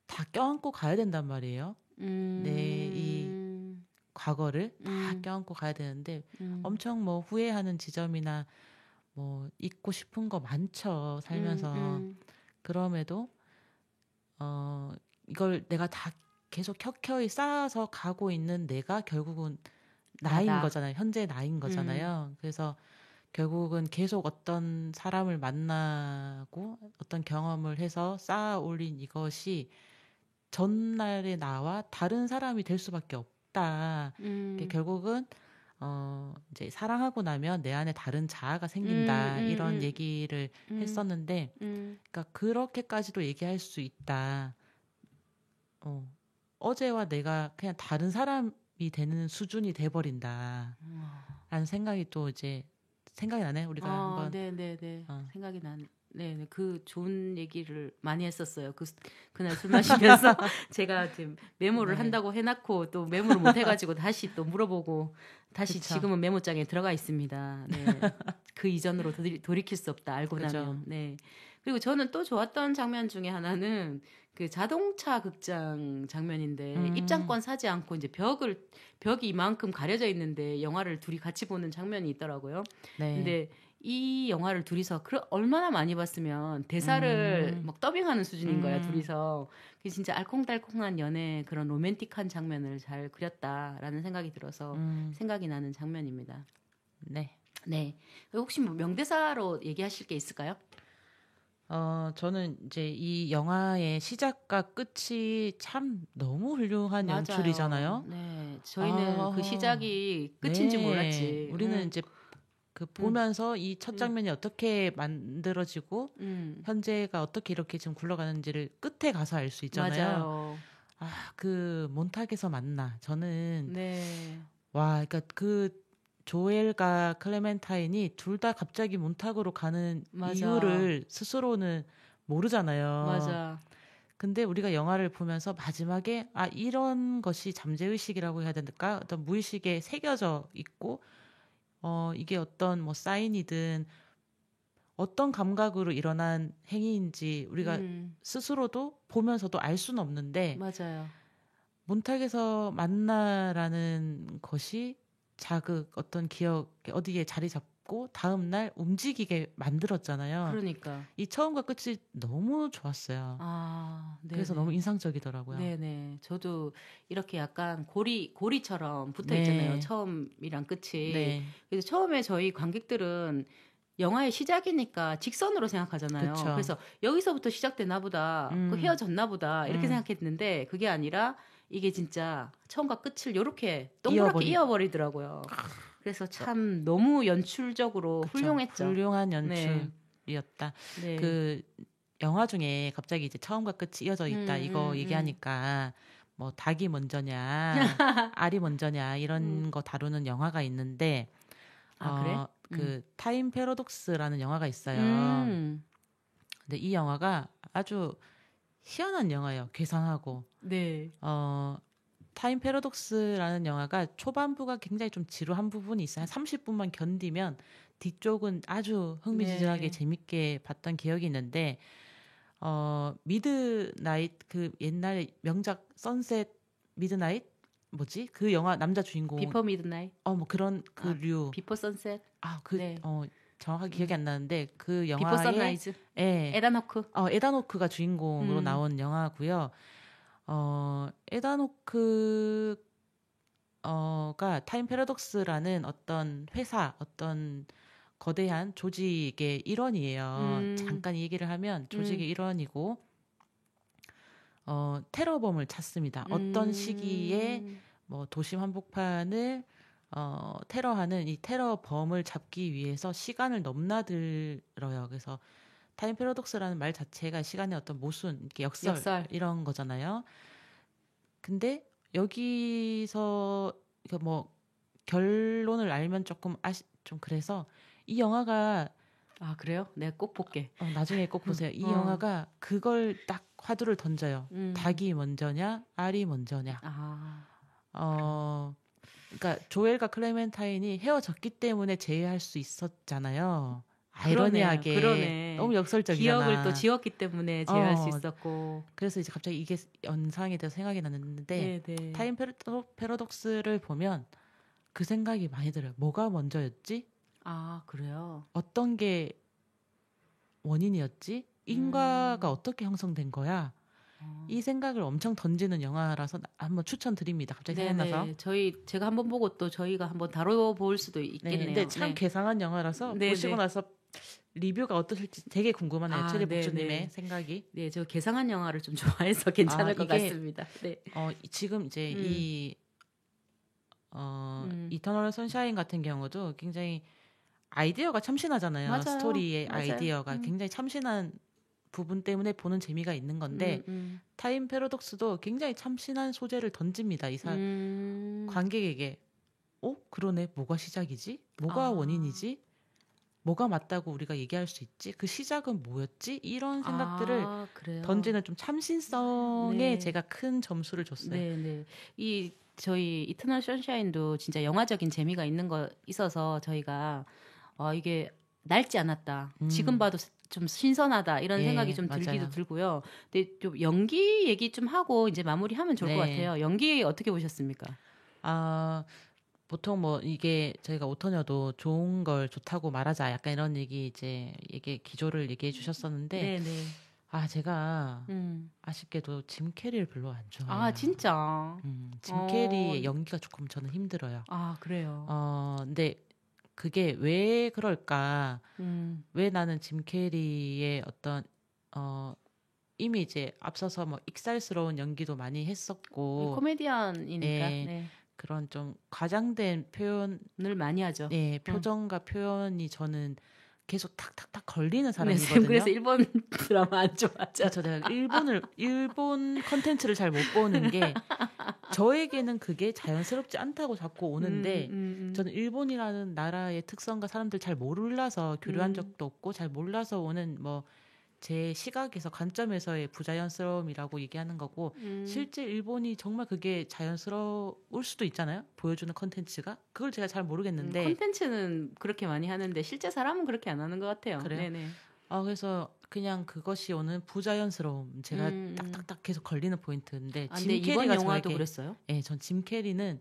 다 껴안고 가야 된단 말이에요. 내 이 과거를 다 껴안고 가야 되는데 엄청 뭐 후회하는 지점이나 뭐 잊고 싶은 거 많죠. 살면서. 그럼에도 이걸 내가 다 계속 켜켜이 쌓아서 가고 있는 내가 결국은 나인 거잖아요. 현재 나인 거잖아요. 그래서 결국은 계속 어떤 사람을 만나고 어떤 경험을 해서 쌓아 올린 이것이 전날의 나와 다른 사람이 될 수밖에 없다. 결국은 이제 사랑하고 나면 내 안에 다른 자아가 생긴다. 이런 얘기를 했었는데, 그러니까 그렇게까지도 얘기할 수 있다. 어제와 내가 그냥 다른 사람이 되는 수준이 돼버린다. 라는 생각이 또 이제 생각이 나네. 우리가 한번. 네네네. 생각이 나네. 네, 그 좋은 얘기를 많이 했었어요. 그날 술 마시면서 제가 지금 메모를 한다고 해놨고 또 메모를 못 해가지고 다시 또 물어보고 다시 그쵸. 지금은 메모장에 들어가 있습니다. 네. 그 이전으로 돌이킬 수 없다. 알고 그쵸. 나면. 네. 그리고 저는 또 좋았던 장면 중에 하나는 그 자동차 극장 장면인데 입장권 사지 않고 이제 벽이 이만큼 가려져 있는데 영화를 둘이 같이 보는 장면이 있더라고요. 네. 근데 이 영화를 둘이서 얼마나 많이 봤으면 대사를 막 더빙하는 수준인 거야 둘이서. 그게 진짜 알콩달콩한 연애 그런 로맨틱한 장면을 잘 그렸다라는 생각이 들어서 생각이 나는 장면입니다. 네. 네. 혹시 뭐 명대사로 얘기하실 게 있을까요? 저는 이제 이 영화의 시작과 끝이 참 너무 훌륭한 맞아요. 연출이잖아요. 네. 저희는 그 시작이 끝인지 네. 몰랐지. 우리는 이제 그 보면서 이 첫 장면이 어떻게 만들어지고 현재가 어떻게 이렇게 지금 굴러가는지를 끝에 가서 알 수 있잖아요. 맞아요. 그 몬탁에서 만나. 저는 네. 와, 그러니까 그 조엘과 클레멘타인이 둘 다 갑자기 몬탁으로 가는 맞아. 이유를 스스로는 모르잖아요. 맞아. 근데 우리가 영화를 보면서 마지막에 이런 것이 잠재의식이라고 해야 될까? 어떤 무의식에 새겨져 있고 이게 어떤 뭐 사인이든 어떤 감각으로 일어난 행위인지 우리가 스스로도 보면서도 알 수는 없는데 맞아요. 몬탁에서 만나라는 것이 자극, 어떤 기억, 어디에 자리 잡고 다음날 움직이게 만들었잖아요. 그러니까. 이 처음과 끝이 너무 좋았어요. 아, 그래서 네네. 너무 인상적이더라고요. 네네. 저도 이렇게 약간 고리처럼 붙어 네. 있잖아요. 처음이랑 끝이. 네. 그래서 처음에 저희 관객들은 영화의 시작이니까 직선으로 생각하잖아요. 그쵸. 그래서 여기서부터 시작됐나 보다. 그 헤어졌나 보다. 이렇게 생각했는데 그게 아니라 이게 진짜 처음과 끝을 이렇게 동그랗게 이어버리더라고요. 그래서 참 너무 연출적으로 그쵸. 훌륭했죠. 훌륭한 네. 연출이었다. 네. 그 영화 중에 갑자기 이제 처음과 끝이 이어져 있다 이거 얘기하니까 뭐 닭이 먼저냐 알이 먼저냐 이런 거 다루는 영화가 있는데 그래? 그 타임 패러독스라는 영화가 있어요. 근데 이 영화가 아주 희한한 영화예요. 괴상하고. 네. 타임 패러독스라는 영화가 초반부가 굉장히 좀 지루한 부분이 있어요. 한 30분만 견디면 뒤쪽은 아주 흥미진진하게 네. 재밌게 봤던 기억이 있는데 미드나잇 그 옛날 명작 선셋 미드나잇 뭐지? 그 영화 남자 주인공 비포 미드나잇. 뭐 그런 그 류. 비포 선셋. 네. 정확하게 기억이 안 나는데 그 영화에 비포 선라이즈. 에단 호크. 에단 호크가 주인공으로 나온 영화고요. 에단 호크가 타임 패러독스라는 어떤 회사, 어떤 거대한 조직의 일원이에요. 잠깐 이 얘기를 하면 조직의 일원이고 테러범을 찾습니다. 어떤 시기에 뭐 도심 한복판을 테러하는 이 테러범을 잡기 위해서 시간을 넘나들어요. 그래서 타임 패러독스라는 말 자체가 시간의 어떤 모순, 이렇게 역설. 이런 거잖아요. 근데 여기서 뭐 결론을 알면 조금 좀 그래서 이 영화가 그래요? 내가 꼭 볼게. 나중에 꼭 보세요. 이 영화가 그걸 딱 화두를 던져요. 닭이 먼저냐, 알이 먼저냐. 그러니까 조엘과 클레멘타인이 헤어졌기 때문에 재회할 수 있었잖아요. 아이러니하게 그러네. 너무 역설적이잖아. 기억을 또 지웠기 때문에 재회할 수 있었고. 그래서 이제 갑자기 이게 연상이 돼서 생각이 났는데 네네. 타임 패러독스를 보면 그 생각이 많이 들어요. 뭐가 먼저였지? 그래요? 어떤 게 원인이었지? 인과가 어떻게 형성된 거야? 이 생각을 엄청 던지는 영화라서 한번 추천드립니다. 갑자기 생각나서. 제가 한번 보고 또 저희가 한번 다뤄볼 수도 있겠네요. 근데 참 괴상한 영화라서 보시고 나서 리뷰가 어떠실지 되게 궁금하네요. 최대 복주님의 생각이. 네, 저 괴상한 영화를 좀 좋아해서 괜찮을 것 같습니다. 네. 지금 이제 이터널 선샤인 같은 경우도 굉장히 아이디어가 참신하잖아요. 맞아요. 스토리의 아이디어가 굉장히 참신한 부분 때문에 보는 재미가 있는 건데 타임 패러독스도 굉장히 참신한 소재를 던집니다. 이 관객에게 그러네. 뭐가 시작이지? 뭐가 원인이지? 뭐가 맞다고 우리가 얘기할 수 있지? 그 시작은 뭐였지? 이런 생각들을 던지는 좀 참신성에 제가 큰 점수를 줬어요. 네. 저희 이터널 선샤인도 진짜 영화적인 재미가 있어서 저희가 이게 낡지 않았다. 지금 봐도 좀 신선하다. 이런 생각이 좀 들기도 들고요. 근데 좀 연기 얘기 좀 하고 이제 마무리하면 좋을 것 같아요. 연기 어떻게 보셨습니까? 보통 뭐 이게 저희가 오토녀도 좋은 걸 좋다고 말하자 약간 이런 얘기 기조를 얘기해 주셨었는데 제가 아쉽게도 짐 캐리를 별로 안 좋아해요. 진짜? 짐 캐리의 연기가 조금 저는 힘들어요. 그래요? 근데 그게 왜 그럴까? 왜 나는 짐 캐리의 어떤 이미 이제 앞서서 뭐 익살스러운 연기도 많이 했었고 코미디언이니까 그런 좀 과장된 표현을 많이 하죠. 표정과 표현이 저는 계속 탁탁탁 걸리는 사람이거든요. 그래서 일본 드라마 안 좋아하죠. 그렇죠. 내가 일본 컨텐츠를 잘 못 보는 게 저에게는 그게 자연스럽지 않다고 자꾸 오는데 저는 일본이라는 나라의 특성과 사람들 잘 몰라서 교류한 적도 없고 잘 몰라서 오는 뭐 제 시각에서 관점에서의 부자연스러움이라고 얘기하는 거고 실제 일본이 정말 그게 자연스러울 수도 있잖아요. 보여주는 컨텐츠가. 그걸 제가 잘 모르겠는데 컨텐츠는 그렇게 많이 하는데 실제 사람은 그렇게 안 하는 것 같아요. 그래요? 네네. 그래서 그냥 그것이 오는 부자연스러움. 제가 딱딱딱 계속 걸리는 포인트인데 근데 짐 이번 캐리가 영화도 저에게 그랬어요? 예, 전 짐 캐리는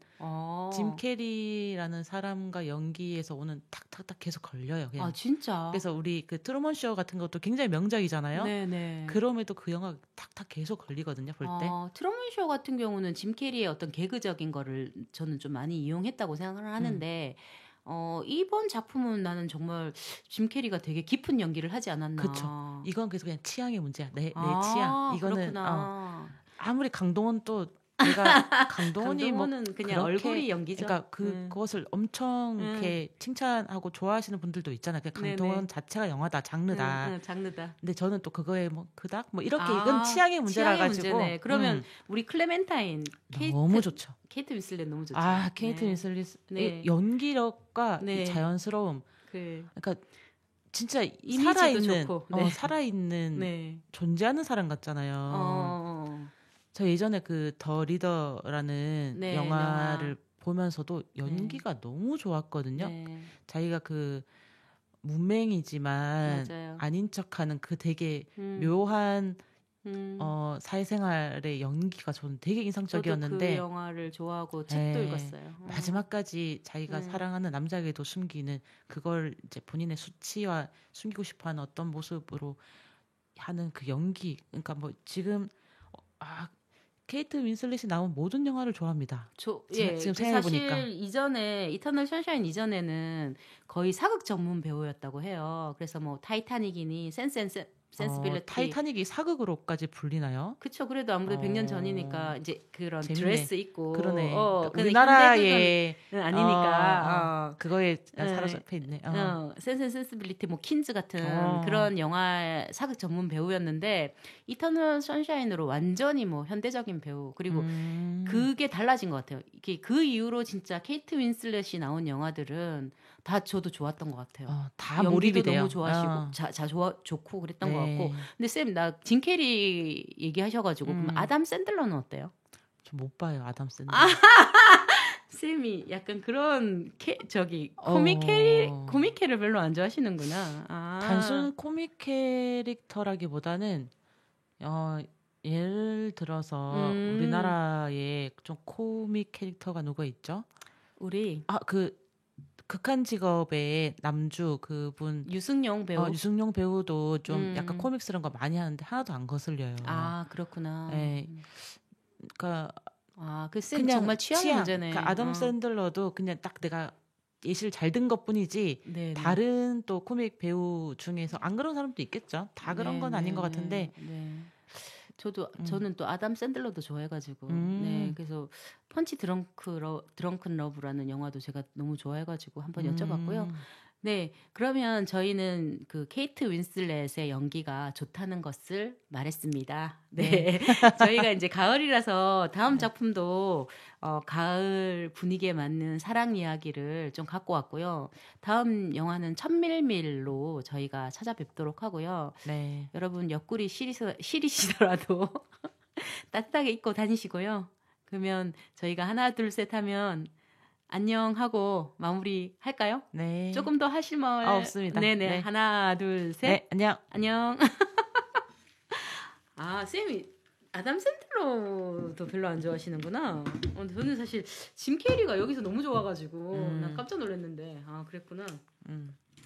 짐 캐리라는 사람과 연기에서 오는 탁탁탁 계속 걸려요. 그냥. 진짜. 그래서 우리 그 트루먼 쇼 같은 것도 굉장히 명작이잖아요. 네네. 그럼에도 그 영화 탁탁 계속 걸리거든요. 볼 때. 트루먼 쇼 같은 경우는 짐 캐리의 어떤 개그적인 거를 저는 좀 많이 이용했다고 생각을 하는데 이번 작품은 나는 정말 짐 캐리가 되게 깊은 연기를 하지 않았나. 그쵸. 이건 그래서 그냥 취향의 문제야. 내 취향. 이거는 그렇구나. 아무리 강동원 또 내가 강동원이 강동원은 그냥 그렇게, 얼굴이 연기죠. 그러니까 그것을 엄청 이렇게 칭찬하고 좋아하시는 분들도 있잖아요. 그냥 강동원 네네. 자체가 영화다, 장르다. 장르다. 근데 저는 또 그거에 뭐 그닥 뭐 이렇게 이건 취향의 문제라 가지고. 문제네. 그러면 우리 클레멘타인 너무 좋죠. 케이트 윈슬렛 너무 좋죠. 케이트 윈슬렛의 네. 연기력과 네. 이 자연스러움. 그러니까 진짜 이미지도 좋고. 살아있는 네. 존재하는 사람 같잖아요. 저 예전에 그 더 리더라는 네, 영화를 보면서도 연기가 너무 좋았거든요. 네. 자기가 그 문맹이지만 맞아요. 아닌 척하는 그 되게 묘한 사회생활의 연기가 저는 되게 인상적이었는데 저도 그 영화를 좋아하고 책도 읽었어요. 마지막까지 자기가 사랑하는 남자에게도 숨기는 그걸 이제 본인의 수치와 숨기고 싶어하는 어떤 모습으로 하는 그 연기. 그러니까 뭐 지금 케이트 윈슬렛이 나온 모든 영화를 좋아합니다. 지금 생각해보니까. 사실 이전에 이터널 선샤인 이전에는 거의 사극 전문 배우였다고 해요. 그래서 뭐 타이타닉이니 센스빌리티. 타이타닉이 사극으로까지 불리나요? 그쵸. 그래도 아무래도 100년 전이니까 이제 그런 재밌네. 드레스 입고. 그러네. 근데 우리나라의 아니니까. 그거에 사로잡혀 있네. 센스빌리티 뭐 킨즈 같은 그런 영화 사극 전문 배우였는데 이터널 선샤인으로 완전히 뭐 현대적인 배우. 그리고 그게 달라진 것 같아요. 그 이후로 진짜 케이트 윈슬렛이 나온 영화들은 다 저도 좋았던 것 같아요. 다 몰입이 돼요. 너무 좋아하시고 좋고 그랬던 것 같고. 근데 쌤, 나 짐 캐리 얘기하셔가지고 그럼 아담 샌들러는 어때요? 저 못 봐요, 아담 샌들러. 쌤이 약간 그런 코믹 캐를 별로 안 좋아하시는구나. 단순 코믹 캐릭터라기보다는 예를 들어서 우리나라에 좀 코믹 캐릭터가 누가 있죠? 그 극한 직업의 남주 그분 유승용 배우. 유승용 배우도 좀 약간 코믹스러운 거 많이 하는데 하나도 안 거슬려요. 그렇구나. 네. 그러니까 그 쌤 정말 취향 문제네. 그러니까 아담 샌들러도 그냥 딱 내가 예시를 잘 든 것뿐이지 네네. 다른 또 코믹 배우 중에서 안 그런 사람도 있겠죠. 다 그런 건 아닌 것 같은데. 네. 저는 또 아담 샌들러도 좋아해가지고 그래서 펀치 드렁큰 러브라는 영화도 제가 너무 좋아해가지고 한번 여쭤봤고요. 네, 그러면 저희는 그 케이트 윈슬렛의 연기가 좋다는 것을 말했습니다. 네, 저희가 이제 가을이라서 다음 작품도 가을 분위기에 맞는 사랑 이야기를 좀 갖고 왔고요. 다음 영화는 천밀밀로 저희가 찾아뵙도록 하고요. 네. 여러분 옆구리 시리시더라도 따뜻하게 입고 다니시고요. 그러면 저희가 하나 둘 셋 하면 안녕 하고 마무리 할까요? 네. 조금 더 하실 말 없습니다. 네네. 네. 하나 둘 셋. 네, 안녕. 안녕. 쌤이 아담 샌들러도 별로 안 좋아하시는구나. 저는 사실 짐 캐리가 여기서 너무 좋아가지고 난 깜짝 놀랐는데 그랬구나.